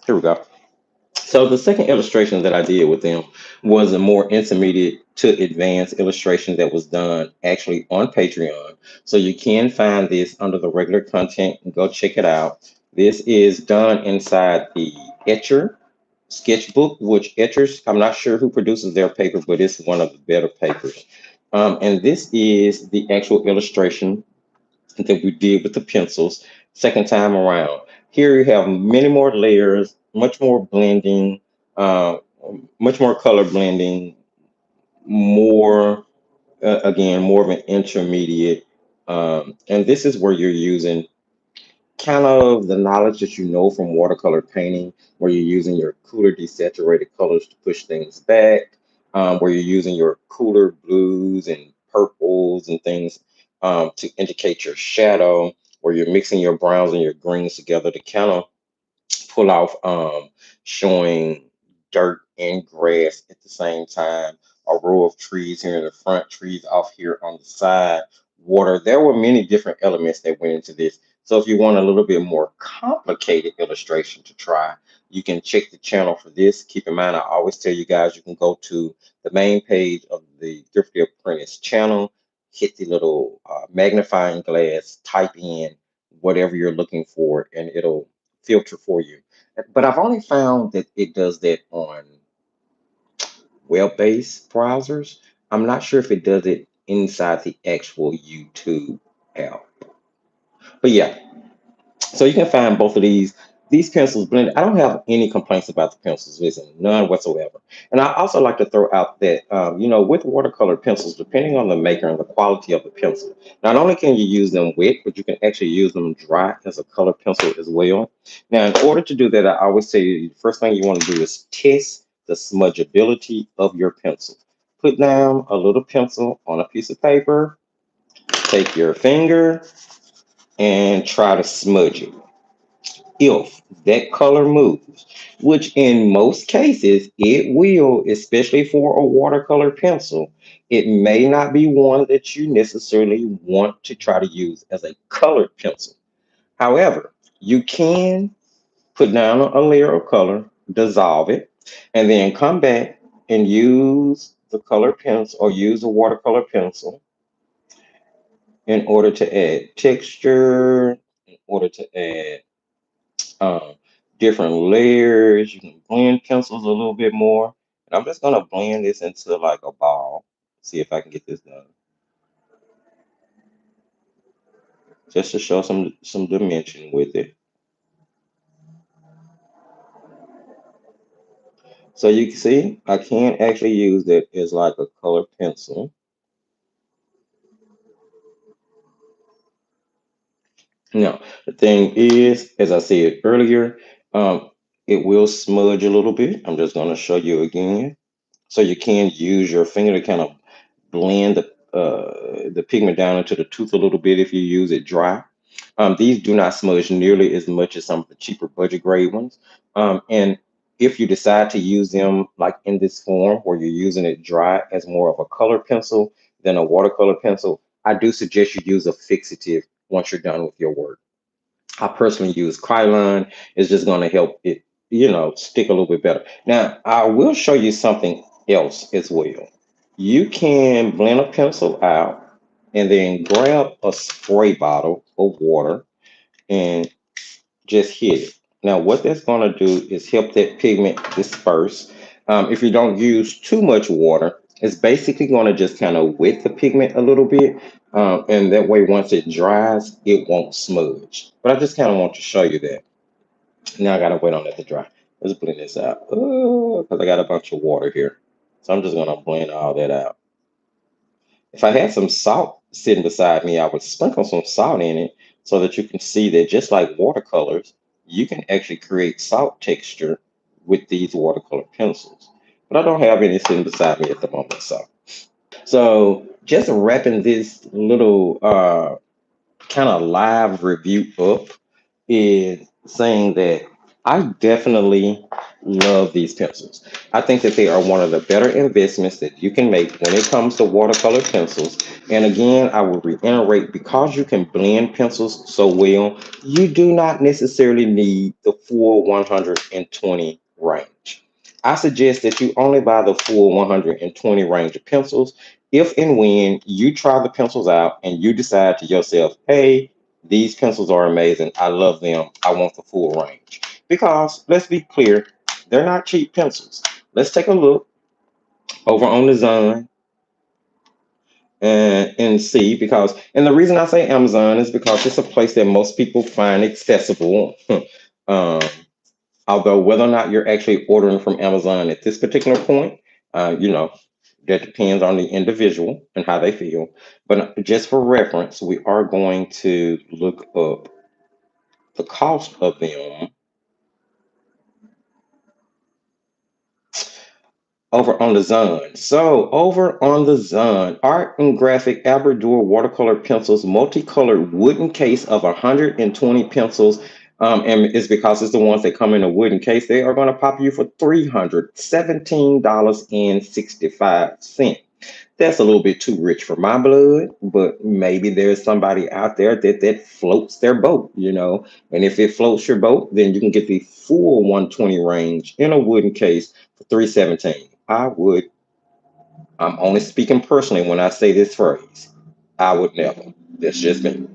Here we go. So the second illustration that I did with them was a more intermediate to advanced illustration that was done actually on Patreon. So you can find this under the regular content and go check it out. This is done inside the Etcher sketchbook, which Etchers, I'm not sure who produces their paper, but it's one of the better papers. And this is the actual illustration that we did with the pencils second time around. Here you have many more layers, much more blending, uh, much more color blending, more, again, more of an intermediate. And this is where you're using kind of the knowledge that you know from watercolor painting, where you're using your cooler desaturated colors to push things back, where you're using your cooler blues and purples and things to indicate your shadow, or you're mixing your browns and your greens together to kind of pull off showing dirt and grass at the same time, a row of trees here in the front, trees off here on the side, water. There were many different elements that went into this. So if you want a little bit more complicated illustration to try, you can check the channel for this. Keep in mind, I always tell you guys you can go to the main page of the Thrifty Apprentice channel, hit the little magnifying glass, type in whatever you're looking for, and it'll filter for you. But I've only found that it does that on web-based browsers. I'm not sure if it does it inside the actual YouTube app. But yeah, so you can find both of these pencils blended. I don't have any complaints about the pencils, listen, none whatsoever. And I also like to throw out that, with watercolor pencils, depending on the maker and the quality of the pencil, not only can you use them wet, but you can actually use them dry as a color pencil as well. Now, in order to do that, I always say the first thing you want to do is test the smudgeability of your pencil. Put down a little pencil on a piece of paper, take your finger, and try to smudge it. If that color moves, which in most cases it will, especially for a watercolor pencil, it may not be one that you necessarily want to try to use as a colored pencil. However, you can put down a layer of color, dissolve it, and then come back and use the color pencil or use a watercolor pencil in order to add texture, in order to add um, different layers. You can blend pencils a little bit more. And I'm just gonna blend this into like a ball. See if I can get this done. Just to show some dimension with it. So you can see I can actually use that as like a color pencil. Now, the thing is, as I said earlier, um, it will smudge a little bit. I'm just gonna show you again. So you can use your finger to kind of blend the pigment down into the tooth a little bit if you use it dry. These do not smudge nearly as much as some of the cheaper budget grade ones. And if you decide to use them like in this form where you're using it dry as more of a color pencil than a watercolor pencil, I do suggest you use a fixative once you're done with your work. I personally use Krylon. It's just going to help it, stick a little bit better. Now, I will show you something else as well. You can blend a pencil out and then grab a spray bottle of water and just hit it. Now, what that's going to do is help that pigment disperse. If you don't use too much water, it's basically going to just kind of wet the pigment a little bit. And that way, once it dries, it won't smudge. But I just kind of want to show you that. Now I got to wait on that to dry. Let's blend this out because I got a bunch of water here. So I'm just going to blend all that out. If I had some salt sitting beside me, I would sprinkle some salt in it so that you can see that just like watercolors, you can actually create salt texture with these watercolor pencils. But I don't have any sitting beside me at the moment. So just wrapping this little kind of live review up is saying that I definitely love these pencils. I think that they are one of the better investments that you can make when it comes to watercolor pencils. And again, I will reiterate, because you can blend pencils so well, you do not necessarily need the full 120 range. I suggest that you only buy the full 120 range of pencils if and when you try the pencils out and you decide to yourself, hey, these pencils are amazing. I love them. I want the full range. Because let's be clear, they're not cheap pencils. Let's take a look over on Amazon and see, and the reason I say Amazon is because it's a place that most people find accessible. um, Although whether or not you're actually ordering from Amazon at this particular point, that depends on the individual and how they feel. But just for reference, we are going to look up the cost of them. over on the Zun. So over on the Zun, art and graphic Albrecht Durer watercolor pencils, multicolored wooden case of 120 pencils. And it's because it's the ones that come in a wooden case. They are going to pop you for $317.65. That's a little bit too rich for my blood, but maybe there's somebody out there that floats their boat, you know. And if it floats your boat, then you can get the full 120 range in a wooden case for 317. I'm only speaking personally when I say this phrase. I would never. That's just me.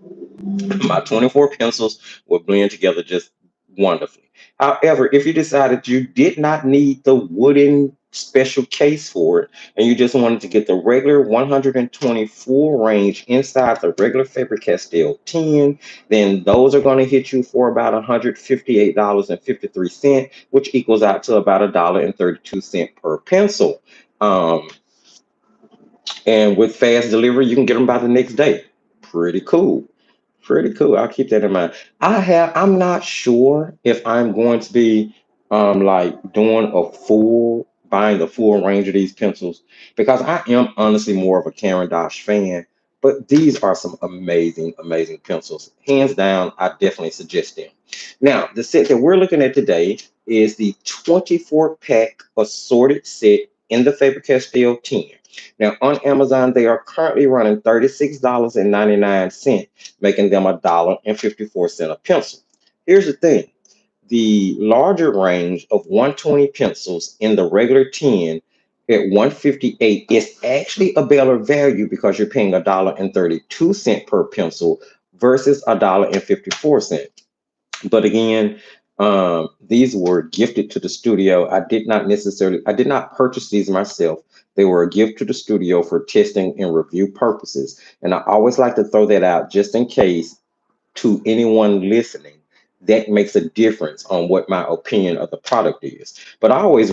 My 24 pencils will blend together just wonderfully. However, if you decided you did not need the wooden special case for it and you just wanted to get the regular 124 range inside the regular Faber Castell 10, then those are going to hit you for about $158.53, which equals out to about $1.32 per pencil. Um, and with fast delivery, you can get them by the next day. Pretty cool. Pretty cool. I'll keep that in mind. I'm not sure if I'm going to be like doing buying the full range of these pencils because I am honestly more of a Caran d'Ache fan. But these are some amazing, amazing pencils. Hands down, I definitely suggest them. Now, the set that we're looking at today is the 24 pack assorted set in the Faber Castell 10. Now, on Amazon, they are currently running $36.99, making them $1.54 a pencil. Here's the thing. The larger range of 120 pencils in the regular 10 at 158 is actually a better value because you're paying $1.32 per pencil versus $1.54. But again, these were gifted to the studio. I did not purchase these myself. They were a gift to the studio for testing and review purposes. And I always like to throw that out just in case to anyone listening that makes a difference on what my opinion of the product is. But I always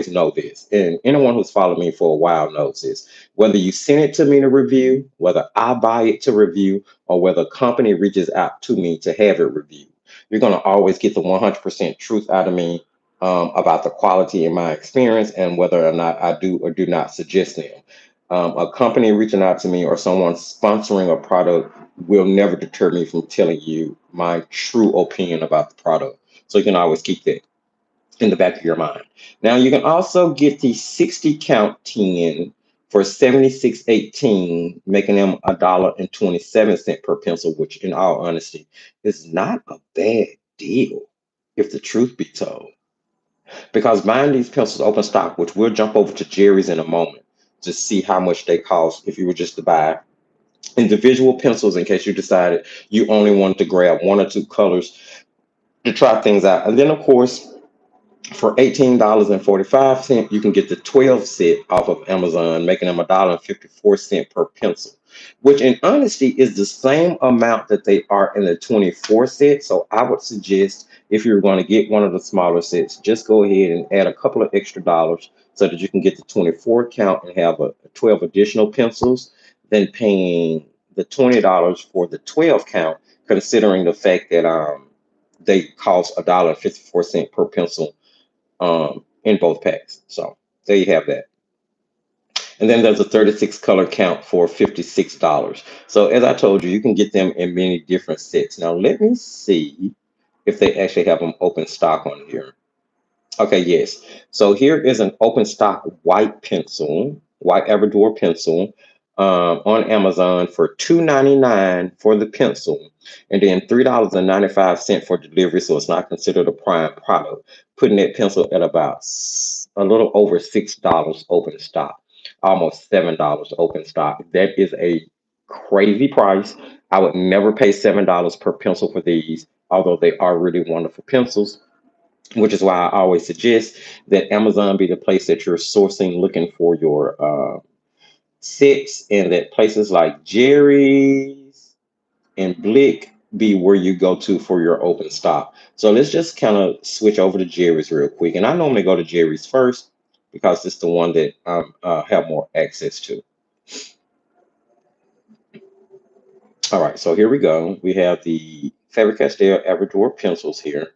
know this, and anyone who's followed me for a while knows this. Whether you send it to me to review, whether I buy it to review, or whether a company reaches out to me to have it reviewed, you're going to always get the 100% truth out of me about the quality in my experience and whether or not I do or do not suggest them. A company reaching out to me or someone sponsoring a product will never deter me from telling you my true opinion about the product. So you can always keep that in the back of your mind. Now you can also get the 60 count 10 for 76.18, making them $1.27 per pencil, which in all honesty is not a bad deal, if the truth be told. Because buying these pencils open stock, which we'll jump over to Jerry's in a moment to see how much they cost if you were just to buy individual pencils in case you decided you only wanted to grab one or two colors to try things out. And then, of course, for $18.45, you can get the 12 set off of Amazon, making them $1.54 per pencil, which in honesty is the same amount that they are in the 24 set. So I would suggest if you're going to get one of the smaller sets, just go ahead and add a couple of extra dollars so that you can get the 24 count and have a 12 additional pencils, than paying the $20 for the 12 count, considering the fact that they cost $1.54 per pencil in both packs. So there you have that. And then there's a 36 color count for $56. So as I told you, you can get them in many different sets. Now let me see if they actually have them open stock on here. Okay, yes. So here is an open stock white pencil, white Albrecht pencil, on Amazon for $2.99 for the pencil, and then $3.95 for delivery. So it's not considered a prime product, putting that pencil at about a little over $6 open stock, almost $7 open stock. That is a crazy price. I would never pay $7 per pencil for these, although they are really wonderful pencils, which is why I always suggest that Amazon be the place that you're sourcing, looking for your sets, and that places like Jerry's and Blick be where you go to for your open stock. So let's just kind of switch over to Jerry's real quick. And I normally go to Jerry's first because it's the one that I have more access to. All right, so here we go. We have the Faber Castell Albrecht pencils here.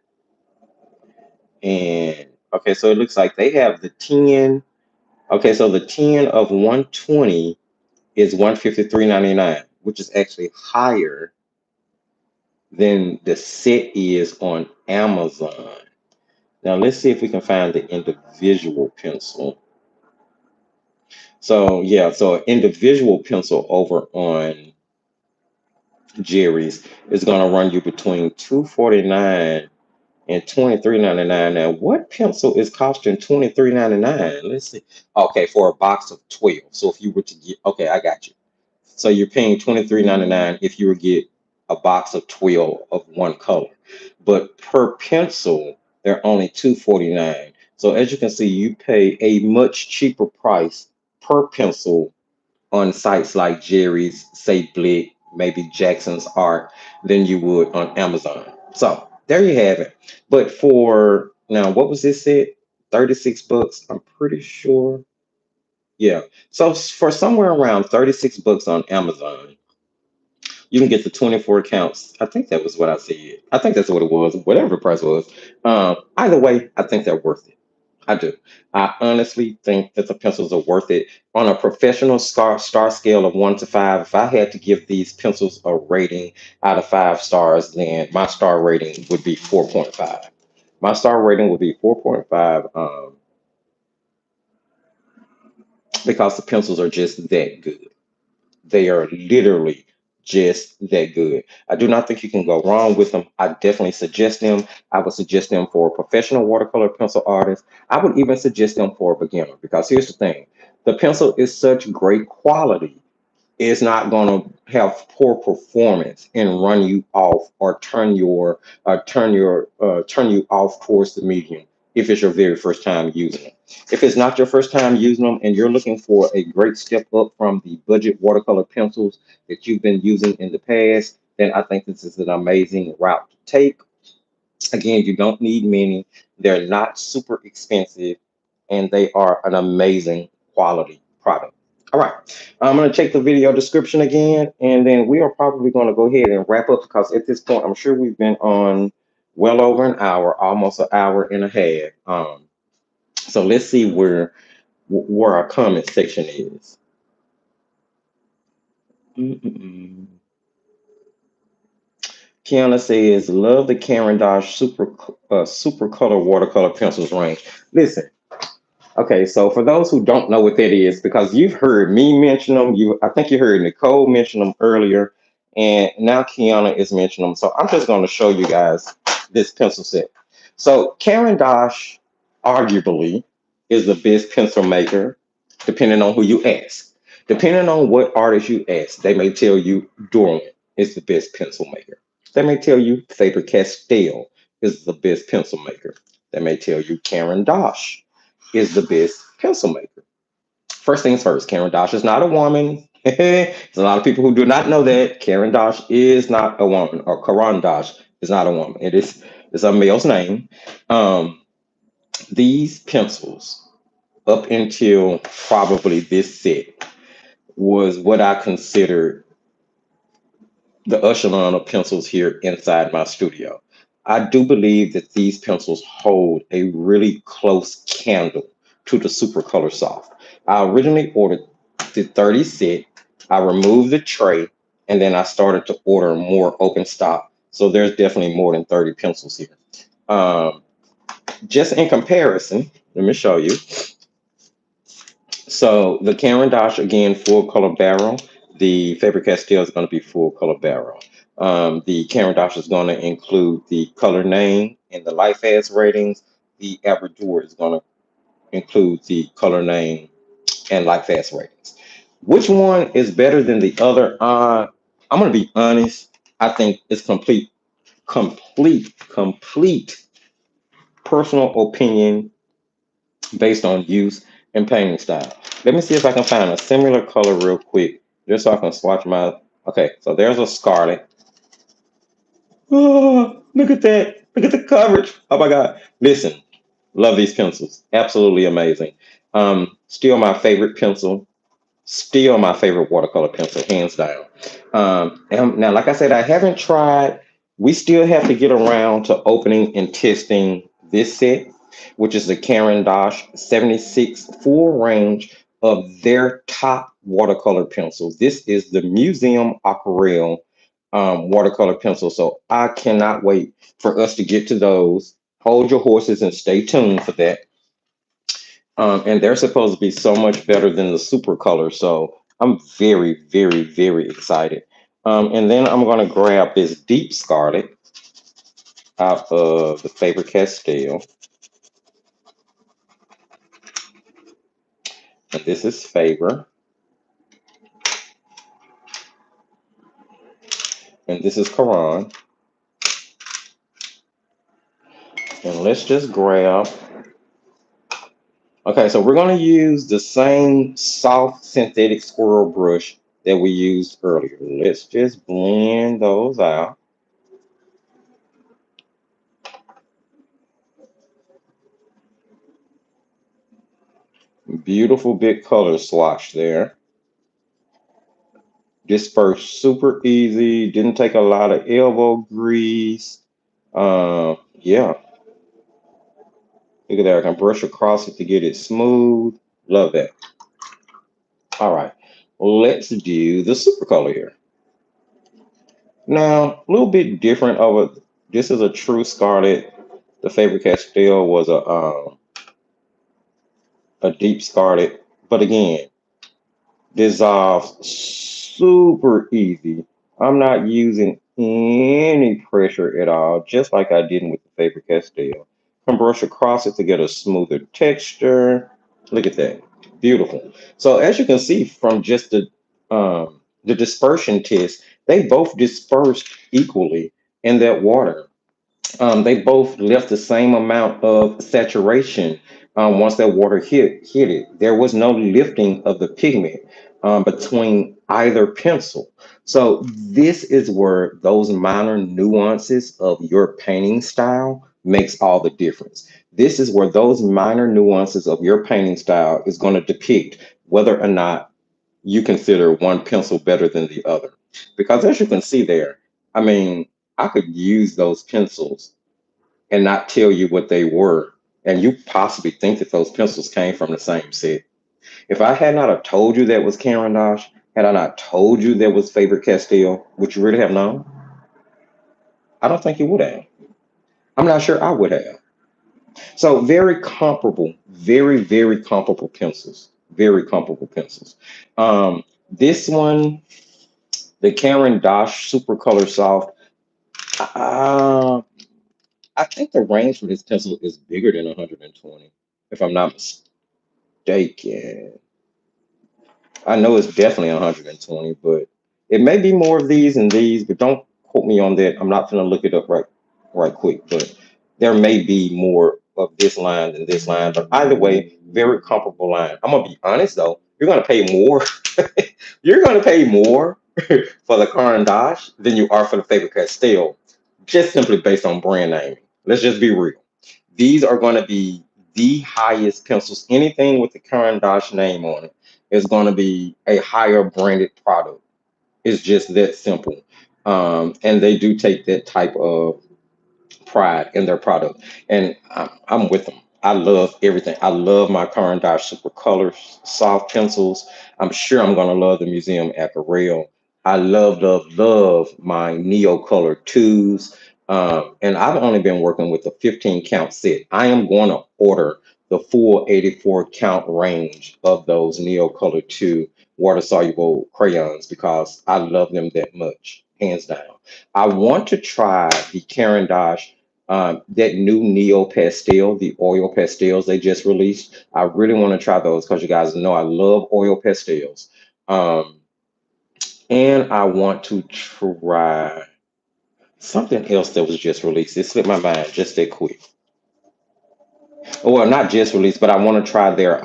And okay, so it looks like they have the 10 Okay, so the 10 of 120 is 153.99, which is actually higher than the set is on Amazon. Now let's see if we can find the individual pencil. So yeah, so an individual pencil over on Jerry's is gonna run you between 249 and 23.99. Now, what pencil is costing 23.99? Let's see. Okay, for a box of 12. So if you were to get, okay, I got you. So you're paying 23.99 if you were to get a box of 12 of one color. But per pencil, they're only 249. So as you can see, you pay a much cheaper price per pencil on sites like Jerry's, Say Blick, maybe Jackson's Art than you would on Amazon. So there you have it. But for now, what was this set? 36 bucks, I'm pretty sure. Yeah. So for somewhere around 36 bucks on Amazon, you can get the 24 counts. I think that was what I said. I think that's what it was, whatever the price was. Either way, I think they're worth it. I do. I honestly think that the pencils are worth it. On a professional star scale of 1 to 5, if I had to give these pencils a rating out of 5 stars, then my star rating would be 4.5. My star rating would be 4.5 because the pencils are just that good. They are literally just that good. I do not think you can go wrong with them. I definitely suggest them. I would suggest them for a professional watercolor pencil artist. I would even suggest them for a beginner because here's the thing. The pencil is such great quality, is not going to have poor performance and run you off or turn you off towards the medium if it's your very first time using it. If it's not your first time using them and you're looking for a great step up from the budget watercolor pencils that you've been using in the past, then I think this is an amazing route to take. Again, you don't need many. They're not super expensive, and they are an amazing quality product. All right, I'm going to check the video description again, and then we are probably going to go ahead and wrap up because at this point, I'm sure we've been on well over an hour, almost an hour and a half. So let's see where our comment section is. Mm-mm-mm. Kiana says, "Love the Caran d'Ache super color watercolor pencils range." Listen. Okay, so for those who don't know what that is, because you've heard me mention them, I think you heard Nicole mention them earlier, and now Kiana is mentioning them. So I'm just going to show you guys this pencil set. So Caran d'Ache, arguably, is the best pencil maker, depending on who you ask. Depending on what artist you ask, they may tell you Durer is the best pencil maker. They may tell you Faber Castell is the best pencil maker. They may tell you Caran d'Ache is the best pencil maker. First things first, Caran d'Ache is not a woman. There's a lot of people who do not know that Caran d'Ache is not a woman, or Caran d'Ache is not a woman. It's a male's name. Um, these pencils, up until probably this set, was what I considered the echelon of pencils here inside my studio. I do believe that these pencils hold a really close candle to the Super Color Soft. I originally ordered the 30 set. I removed the tray, and then I started to order more open stock. So there's definitely more than 30 pencils here. Um, just in comparison, let me show you. So the Caran d'Ache, again, full color barrel. The Faber Castell is going to be full color barrel. The Caran d'Ache is going to include the color name and the light fast ratings. The Albrecht is going to include the color name and light fast ratings. Which one is better than the other? I'm going to be honest. I think it's complete personal opinion based on use and painting style. Let me see if I can find a similar color real quick, just so I can swatch my. Okay, so there's a scarlet. Oh, look at that! Look at the coverage. Oh my God! Listen, love these pencils. Absolutely amazing. Still my favorite pencil. Still my favorite watercolor pencil, hands down. And now, like I said, I haven't tried. We still have to get around to opening and testing this set. which is the Caran d'Ache 76 full range of their top watercolor pencils. This is the Museum Aquarelle watercolor pencil. So I cannot wait for us to get to those. Hold your horses and stay tuned for that. And they're supposed to be so much better than the super color. So I'm very, very, very excited. And then I'm going to grab this deep scarlet out of the Faber Castell. And this is Faber. And this is Karan. And let's just grab. Okay, so we're going to use the same soft synthetic squirrel brush that we used earlier. Let's just blend those out. Beautiful big color swatch there. Dispersed super easy. Didn't take a lot of elbow grease. Yeah. Look at that. I can brush across it to get it smooth. Love that. All right. Let's do the super color here. Now, a little bit different of a, this is a true scarlet. The Faber Castell was a deep scarlet, but again, dissolves super easy. I'm not using any pressure at all, just like I did with the Faber Castell. Can brush across it to get a smoother texture. Look at that, beautiful. So as you can see from just the dispersion test, they both dispersed equally in that water. They both left the same amount of saturation once that water hit it. There was no lifting of the pigment between either pencil. So this is where those minor nuances of your painting style makes all the difference. This is where those minor nuances of your painting style is going to depict whether or not you consider one pencil better than the other. Because as you can see there, I mean, I could use those pencils and not tell you what they were. And you possibly think that those pencils came from the same set. If I had not have told you that was Caran d'Ache, had I not told you that was Faber Castell, would you really have known? I don't think you would have. I'm not sure I would have. So very comparable, very, very comparable pencils. Very comparable pencils. This one, the Caran d'Ache Super Color Soft, uh, I think the range for this pencil is bigger than 120, if I'm not mistaken. I know it's definitely 120, but it may be more of these and these, but don't quote me on that. I'm not gonna look it up right quick, but there may be more of this line than this line. But either way, very comparable line. I'm gonna be honest though, you're gonna pay more. You're gonna pay more for the Caran d'Ache than you are for the Faber Castell, just simply based on brand naming. Let's just be real. These are going to be the highest pencils. Anything with the Caran d'Ache name on it is going to be a higher branded product. It's just that simple. And they do take that type of pride in their product. And I'm with them. I love everything. I love my Caran d'Ache Super Colors soft pencils. I'm sure I'm going to love the Museum Aquarelle. I love, love, love my Neo Color 2s. And I've only been working with the 15 count set. I am going to order the full 84 count range of those Neo Color 2 water soluble crayons because I love them that much, hands down. I want to try the Caran d'Ache that new Neo Pastel, the oil pastels they just released. I really want to try those because you guys know I love oil pastels. Um, and I want to try something else that was just released. It slipped my mind just that quick. Well, not just released, but I want to try their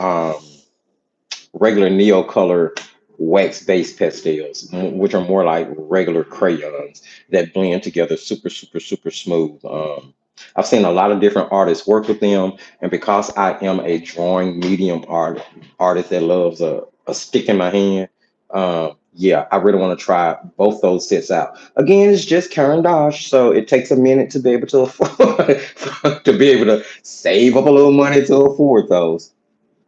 regular Neo Color wax-based pastels, which are more like regular crayons that blend together super, super, super smooth. I've seen a lot of different artists work with them, and because I am a drawing medium artist that loves a stick in my hand, yeah, I really want to try both those sets out. Again, it's just Caran d'Ache, so it takes a minute to be able to afford, to be able to save up a little money to afford those.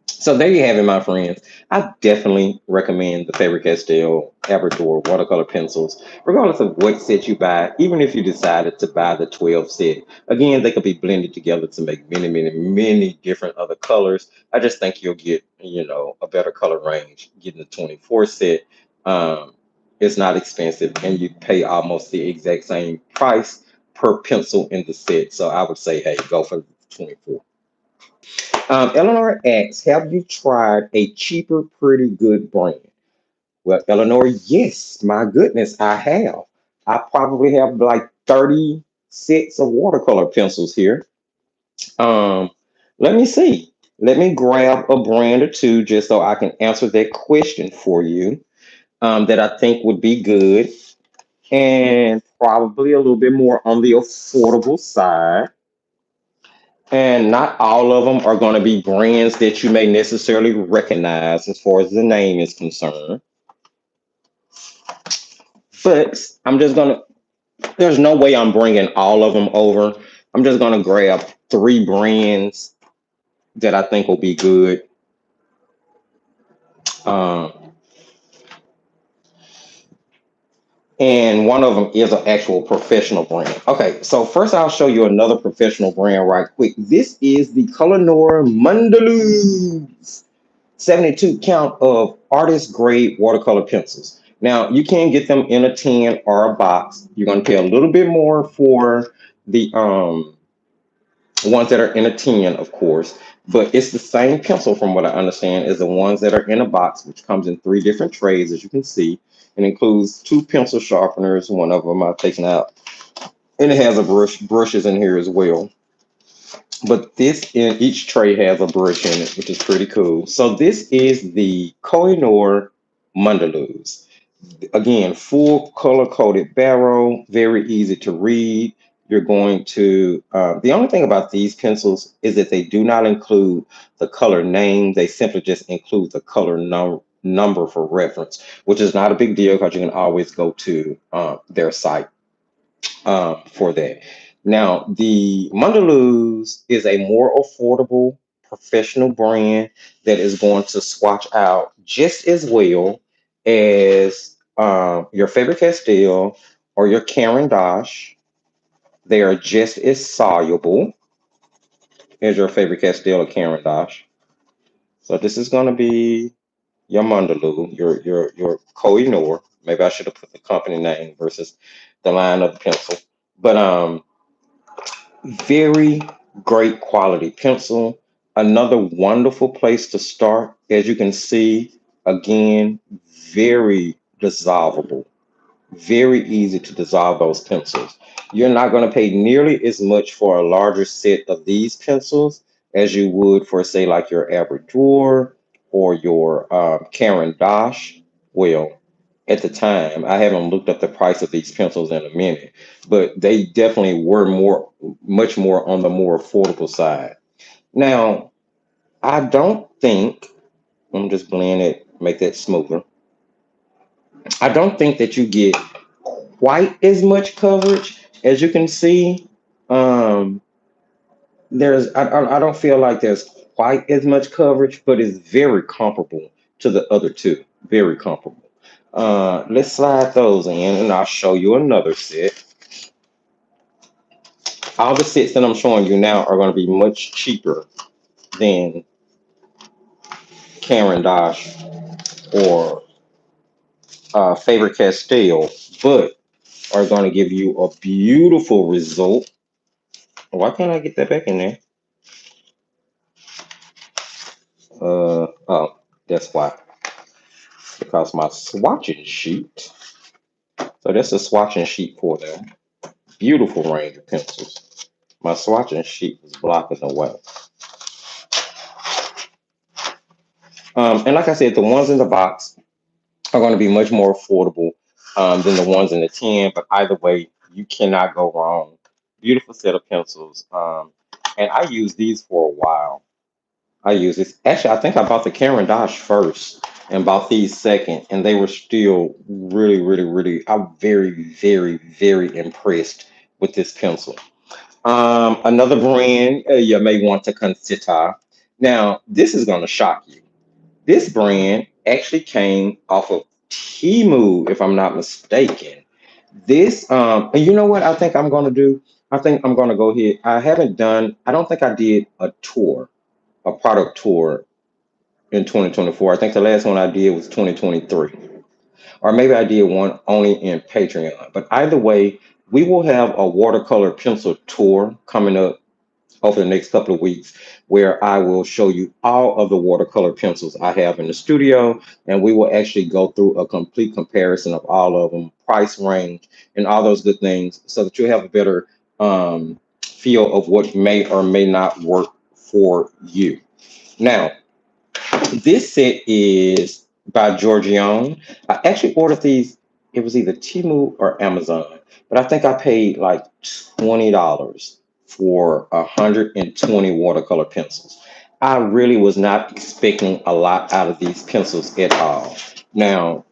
So there you have it, my friends. I definitely recommend the Faber Castell Labrador watercolor pencils, regardless of what set you buy. Even if you decided to buy the 12 set, again, they could be blended together to make many, many, many different other colors. I just think you'll get, a better color range getting the 24 set. Um, it's not expensive, and you pay almost the exact same price per pencil in the set. So I would say, hey, go for the 24. Eleanor asks, have you tried a cheaper, pretty good brand? Well, Eleanor, yes, my goodness, I have. I probably have like 30 sets of watercolor pencils here. Um, Let me see. Let me grab a brand or two just so I can answer that question for you, that I think would be good and probably a little bit more on the affordable side. And not all of them are going to be brands that you may necessarily recognize as far as the name is concerned. But there's no way I'm bringing all of them over. I'm just going to grab three brands that I think will be good. Um, and one of them is an actual professional brand. Okay, so first I'll show you another professional brand right quick. This is the Color Mandaloos. 72 count of artist grade watercolor pencils. Now, you can get them in a tin or a box. You're going to pay a little bit more for the ones that are in a tin, of course, but it's the same pencil, from what I understand, as the ones that are in a box, which comes in three different trays, as you can see. It includes two pencil sharpeners. One of them I've taken out, and it has a brushes in here as well. But this in each tray has a brush in it, which is pretty cool. So this is the Koh-i-Noor Mandaloos. Again, full color coded barrel, very easy to read. You're going to, the only thing about these pencils is that they do not include the color name. They simply just include the color number for reference, which is not a big deal because you can always go to their site for that. Now, the Mandaloos is a more affordable professional brand that is going to swatch out just as well as your Faber Castell or your Caran d'Ache. They are just as soluble as your Faber Castell or Caran d'Ache. So this is going to be your Mandaloo, your Koh-i-Noor. Maybe I should have put the company name versus the line of the pencil. But very great quality pencil. Another wonderful place to start. As you can see, again, very dissolvable. Very easy to dissolve those pencils. You're not going to pay nearly as much for a larger set of these pencils as you would for, say, like your average drawer or your Caran d'Ache. Well, at the time, I haven't looked up the price of these pencils in a minute, but they definitely were much more on the more affordable side. Now, I don't think, I'm just blend it, make that smoother. I don't think that you get quite as much coverage as you can see. Um, I don't feel like there's quite as much coverage, but it's very comparable to the other two. Very comparable. Let's slide those in, and I'll show you another set. All the sets that I'm showing you now are going to be much cheaper than Caran d'Ache or Faber Castell, but are going to give you a beautiful result. Why can't I get that back in there? Oh, that's why. Because my swatching sheet. So that's a swatching sheet for them. Beautiful range of pencils. My swatching sheet was blocking the way. And like I said, the ones in the box are going to be much more affordable than the ones in the tin. But either way, you cannot go wrong. Beautiful set of pencils. And I used these for a while. I use this. Actually, I think I bought the Caran d'Ache first and bought these second, and they were still really. I'm very impressed with this pencil. Another brand you may want to consider. Now, this is going to shock you. This brand actually came off of Temu, if I'm not mistaken. And you know what I think I'm going to do? I think I'm going to go ahead. I don't think I did a product tour in 2024. I think the last one I did was 2023. Or maybe I did one only in Patreon. But either way, we will have a watercolor pencil tour coming up over the next couple of weeks where I will show you all of the watercolor pencils I have in the studio. And we will actually go through a complete comparison of all of them, price range, and all those good things so that you have a better feel of what may or may not work for you. Now, this set is by Giorgione. I actually ordered these. It was either Temu or Amazon, but I think I paid like $20 for 120 watercolor pencils. I really was not expecting a lot out of these pencils at all. Now,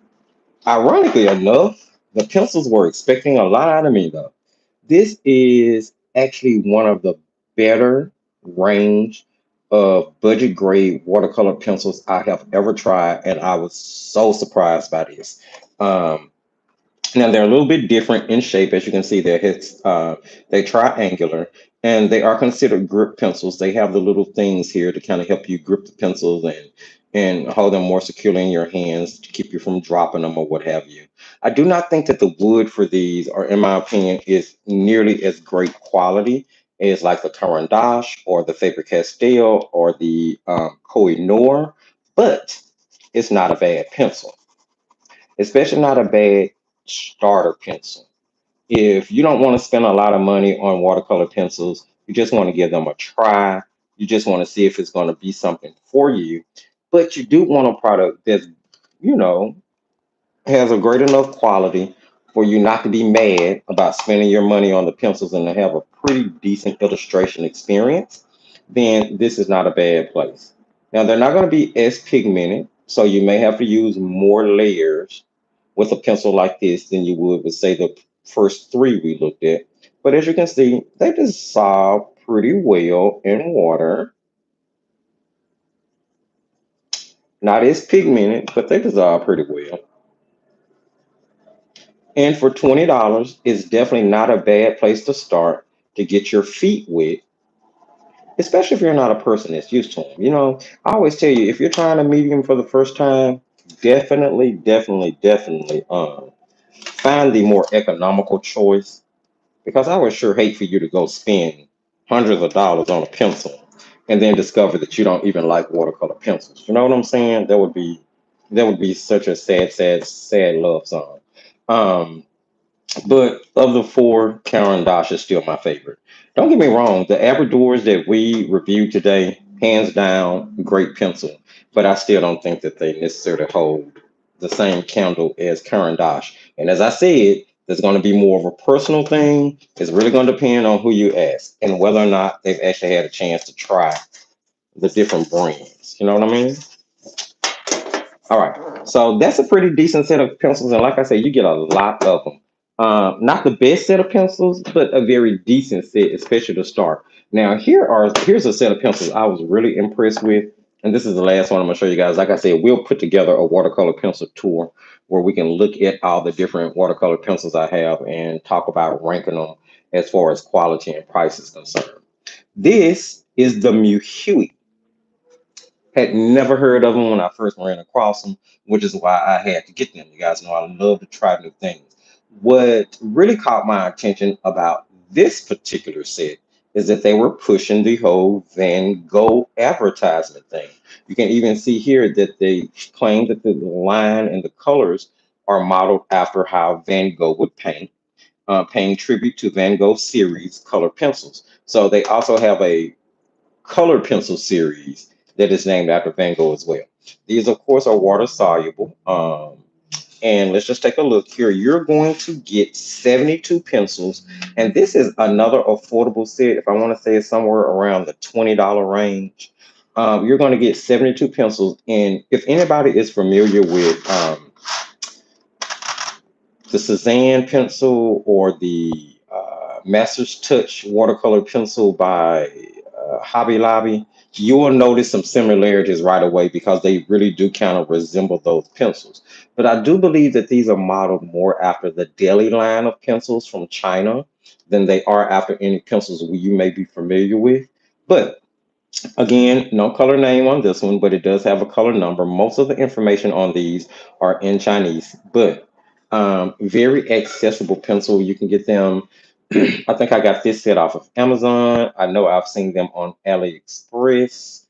ironically enough, the pencils were expecting a lot out of me though. This is actually one of the better range of budget grade watercolor pencils I have ever tried, and I was so surprised by this. Um, Now they're a little bit different in shape, as you can see. They're triangular, and they are considered grip pencils. They have the little things here to kind of help you grip the pencils and hold them more securely in your hands to keep you from dropping them or what have you. I do not think that the wood for these, or in my opinion, is nearly as great quality as like the Caran d'Ache or the Faber Castell or the Koh-i-Noor, but it's not a bad pencil, especially not a bad starter pencil. If you don't want to spend a lot of money on watercolor pencils, you just want to give them a try. You just want to see if it's going to be something for you. But you do want a product that, you know, has a great enough quality for you not to be mad about spending your money on the pencils and to have a pretty decent illustration experience, then this is not a bad place. Now, they're not going to be as pigmented, so you may have to use more layers with a pencil like this than you would with, say, the first three we looked at. But as you can see, they dissolve pretty well in water. Not as pigmented, but they dissolve pretty well. And for $20, it's definitely not a bad place to start to get your feet wet, especially if you're not a person that's used to them. You know, I always tell you, if you're trying a medium for the first time, definitely find the more economical choice, because I would sure hate for you to go spend hundreds of dollars on a pencil and then discover that you don't even like watercolor pencils. You know what I'm saying? That would be such a sad love song. Um, but of the four, Caran d'Ache is still my favorite. Don't get me wrong, the Abradors that we reviewed today, hands down, great pencil. But I still don't think that they necessarily hold the same candle as Caran d'Ache. And as I said, there's going to be more of a personal thing. It's really going to depend on who you ask and whether or not they've actually had a chance to try the different brands. You know what I mean? All right. So that's a pretty decent set of pencils. And like I said, you get a lot of them. Not the best set of pencils, but a very decent set, especially to start. Now, here's a set of pencils I was really impressed with. And this is the last one I'm going to show you guys. Like I said, we'll put together a watercolor pencil tour where we can look at all the different watercolor pencils I have and talk about ranking them as far as quality and price is concerned. This is the Huey. Had never heard of them when I first ran across them, which is why I had to get them. You guys know I love to try new things. What really caught my attention about this particular set is that they were pushing the whole Van Gogh advertisement thing. You can even see here that they claim that the line and the colors are modeled after how Van Gogh would paint, paying tribute to Van Gogh series color pencils. So they also have a color pencil series that is named after Van Gogh as well. These, of course, are water soluble. And let's just take a look here. You're going to get 72 pencils, and this is another affordable set. If I want to say it's somewhere around the $20 range. You're going to get 72 pencils. And if anybody is familiar with the Cezanne pencil or the Master's Touch watercolor pencil by Hobby Lobby, you will notice some similarities right away because they really do kind of resemble those pencils. But I do believe that these are modeled more after the Deli line of pencils from China than they are after any pencils you may be familiar with. But again, no color name on this one, but it does have a color number. Most of the information on these are in Chinese, but very accessible pencil. You can get them. I think I got this set off of Amazon. I know I've seen them on AliExpress.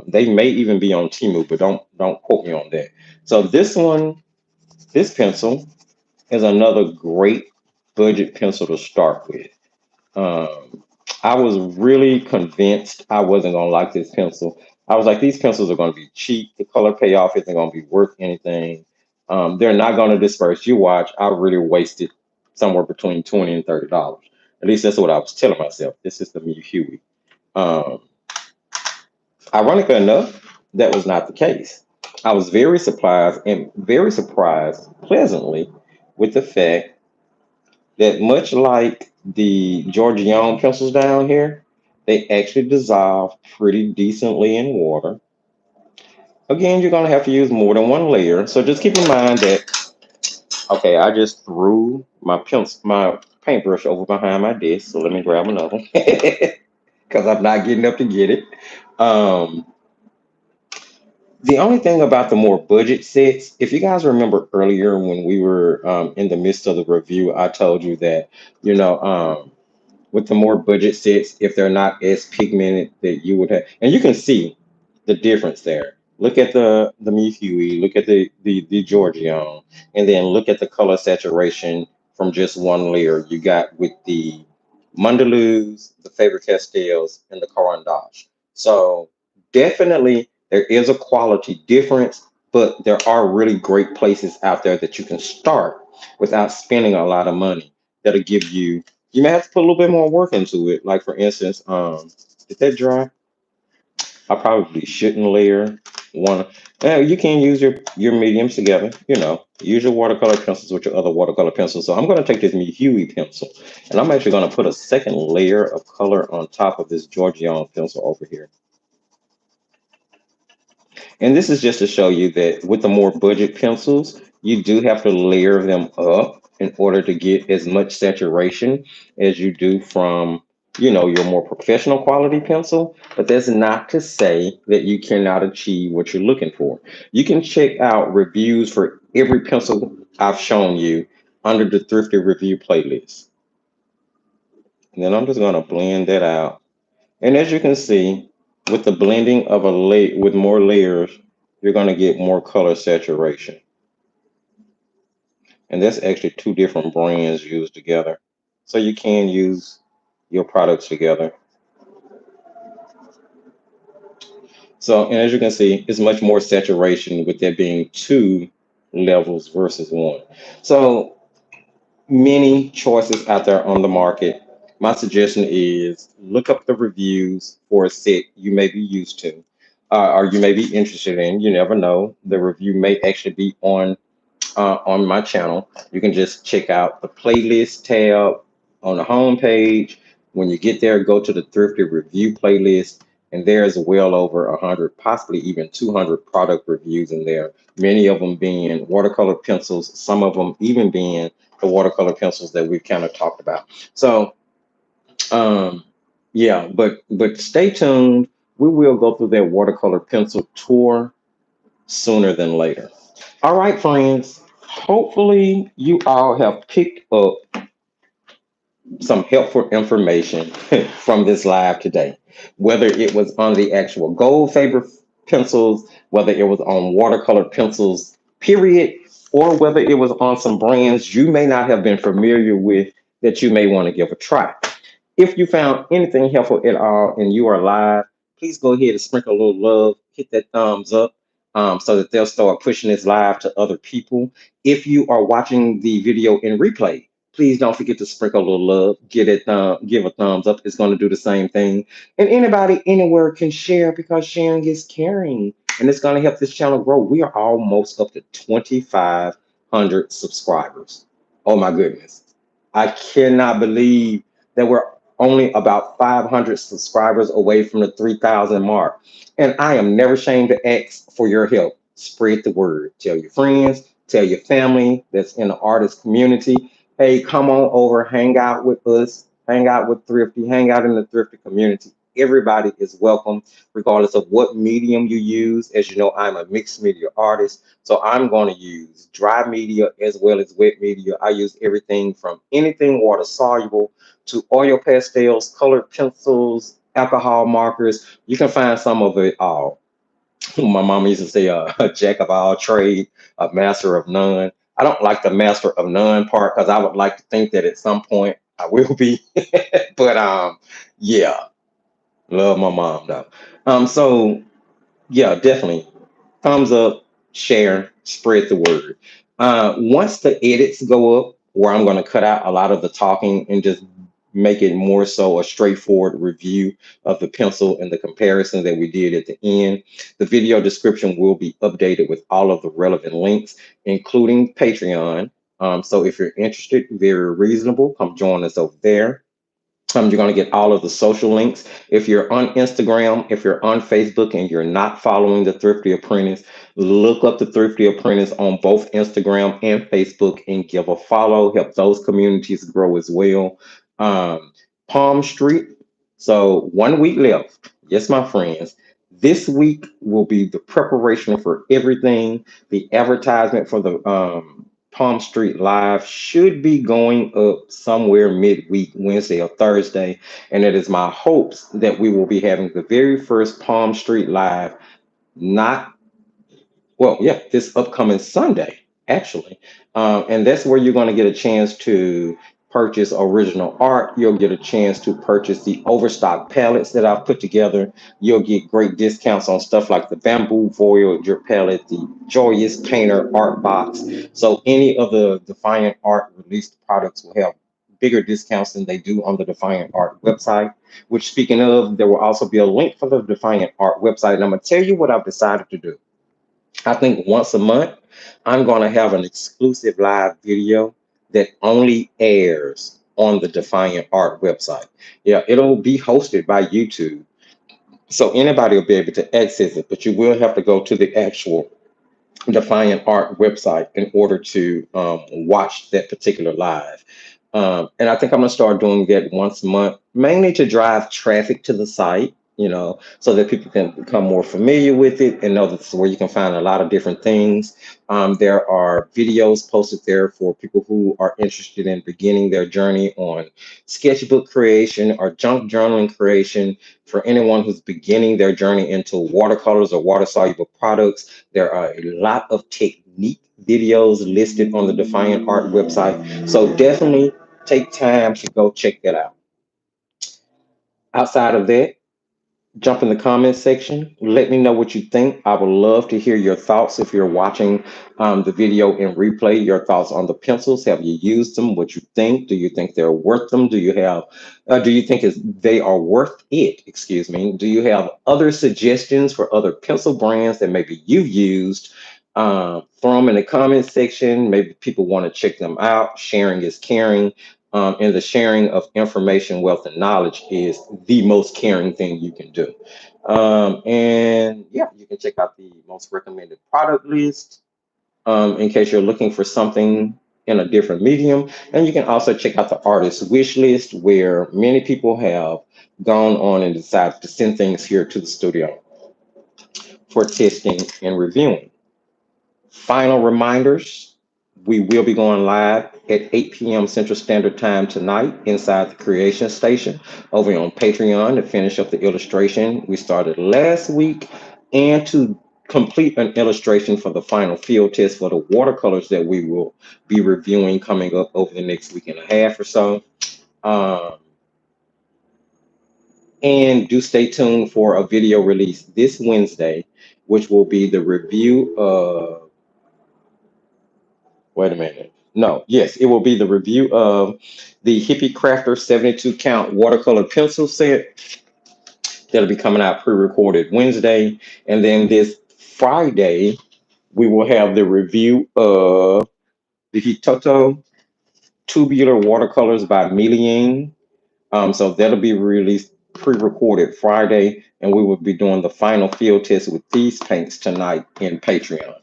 They may even be on Temu, but don't quote me on that. So this pencil is another great budget pencil to start with. Um, I was really convinced I wasn't gonna like this pencil. I was like, these pencils are gonna be cheap. The color payoff isn't gonna be worth anything. They're not gonna disperse. You watch, I really wasted somewhere between $20 and $30. At least that's what I was telling myself. This is the Mew Huey. Um, Ironically enough, that was not the case. I was very surprised pleasantly with the fact that much like the Georgian pencils down here, they actually dissolve pretty decently in water. Again, you're gonna have to use more than one layer. So just keep in mind that, okay, I just threw my paintbrush over behind my desk. So let me grab another one because I'm not getting up to get it. Um, the only thing about the more budget sets, if you guys remember earlier when we were in the midst of the review, I told you that, you know, with the more budget sets, if they're not as pigmented that you would have, and you can see the difference there. Look at the Mew Huey, look at the Giorgione, and then look at the color saturation from just one layer you got with the Mondeluz, the Faber Castells, and the Caran d'Ache. So definitely there is a quality difference, but there are really great places out there that you can start without spending a lot of money that'll give you, you may have to put a little bit more work into it. Like for instance, is that dry? I probably shouldn't layer one. You can use your mediums together. Use your watercolor pencils with your other watercolor pencils. So I'm going to take this Huey pencil, and I'm actually going to put a second layer of color on top of this Georgian pencil over here. And this is just to show you that with the more budget pencils, you do have to layer them up in order to get as much saturation as you do from, your more professional quality pencil. But that's not to say that you cannot achieve what you're looking for. You can check out reviews for every pencil I've shown you under the Thrifty Review playlist. And then I'm just going to blend that out. And as you can see, with the blending of a layer with more layers, you're going to get more color saturation. And that's actually two different brands used together. So you can use your products together. So, and as you can see, it's much more saturation with there being two levels versus one. So many choices out there on the market. My suggestion is look up the reviews for a set you may be used to, or you may be interested in. You never know. The review may actually be on my channel. You can just check out the playlist tab on the home page. When you get there, go to the Thrifty Review playlist, and there's well over 100, possibly even 200 product reviews in there. Many of them being watercolor pencils, some of them even being the watercolor pencils that we've kind of talked about. So, yeah, but stay tuned. We will go through that watercolor pencil tour sooner than later. All right, friends. Hopefully, you all have picked up some helpful information from this live today. Whether it was on the actual gold Faber pencils, whether it was on watercolor pencils, period, or whether it was on some brands you may not have been familiar with that you may want to give a try. If you found anything helpful at all and you are live, please go ahead and sprinkle a little love, hit that thumbs up so that they'll start pushing this live to other people. If you are watching the video in replay, Please don't forget to sprinkle a little love. Give a thumbs up. It's going to do the same thing. And anybody anywhere can share because sharing is caring. And it's going to help this channel grow. We are almost up to 2,500 subscribers. Oh my goodness. I cannot believe that we're only about 500 subscribers away from the 3,000 mark. And I am never ashamed to ask for your help. Spread the word. Tell your friends, tell your family that's in the artist community. Hey, come on over, hang out with us, hang out with Thrifty, hang out in the Thrifty community. Everybody is welcome, regardless of what medium you use. As you know, I'm a mixed media artist, so I'm going to use dry media as well as wet media. I use everything from anything water soluble to oil pastels, colored pencils, alcohol markers. You can find some of it all. My mom used to say a jack of all trade, a master of none. I don't like the master of none part because I would like to think that at some point I will be. But yeah, love my mom though. So yeah, definitely thumbs up, share, spread the word. Once the edits go up, where I'm going to cut out a lot of the talking and just make it more so a straightforward review of the pencil and the comparison that we did at the end. The video description will be updated with all of the relevant links, including Patreon. So if you're interested, very reasonable, come join us over there. You're going to get all of the social links. If you're on Instagram, if you're on Facebook and you're not following the Thrifty Apprentice, look up the Thrifty Apprentice on both Instagram and Facebook and give a follow. Help those communities grow as well. Um, Palm Street. So 1 week left. Yes, my friends. This week will be the preparation for everything. The advertisement for the Palm Street Live should be going up somewhere midweek, Wednesday or Thursday. And it is my hopes that we will be having the very first Palm Street Live, not well, yeah, this upcoming Sunday, actually. And that's where you're going to get a chance to purchase original art. You'll get a chance to purchase the overstock palettes that I've put together. You'll get great discounts on stuff like the Bamboo Voyager palette, the Joyous Painter art box. So any of the Defiant Art released products will have bigger discounts than they do on the Defiant Art website. Which, speaking of, there will also be a link for the Defiant Art website. And I'm going to tell you what I've decided to do. I think once a month, I'm going to have an exclusive live video that only airs on the Defiant Art website. Yeah, it'll be hosted by YouTube. So anybody will be able to access it, but you will have to go to the actual Defiant Art website in order to watch that particular live. And I think I'm going to start doing that once a month, mainly to drive traffic to the site, so that people can become more familiar with it and know that this is where you can find a lot of different things. There are videos posted there for people who are interested in beginning their journey on sketchbook creation or junk journaling creation. For anyone who's beginning their journey into watercolors or water soluble products, there are a lot of technique videos listed on the Defiant Art website. So definitely take time to go check that out. Outside of that, jump in the comments section. Let me know what you think. I would love to hear your thoughts if you're watching the video in replay. Your thoughts on the pencils. Have you used them? What you think? Do you think they're worth them? Do you have? Do you think they are worth it? Excuse me. Do you have other suggestions for other pencil brands that maybe you've used? Throw them in the comments section. Maybe people want to check them out. Sharing is caring. And the sharing of information, wealth, and knowledge is the most caring thing you can do. And yeah, you can check out the most recommended product list in case you're looking for something in a different medium. And you can also check out the artist wish list, where many people have gone on and decided to send things here to the studio for testing and reviewing. Final reminders: we will be going live at 8 p.m. Central Standard Time tonight inside the Creation Station over on Patreon to finish up the illustration we started last week and to complete an illustration for the final field test for the watercolors that we will be reviewing coming up over the next week and a half or so. Um, and do stay tuned for a video release this Wednesday, which will be the review of. Wait a minute. No, yes, it will be the review of the Hippie Crafter 72 count watercolor pencil set that'll be coming out pre-recorded Wednesday. And then this Friday, we will have the review of the Hitoto tubular watercolors by Milian. So that'll be released pre-recorded Friday, and we will be doing the final field test with these paints tonight in Patreon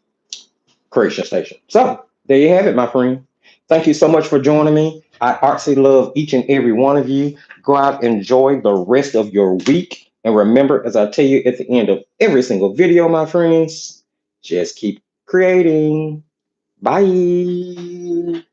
Creation Station. So there you have it, my friend. Thank you so much for joining me. I artsy love each and every one of you. Go out, enjoy the rest of your week. And remember, as I tell you at the end of every single video, my friends, just keep creating. Bye.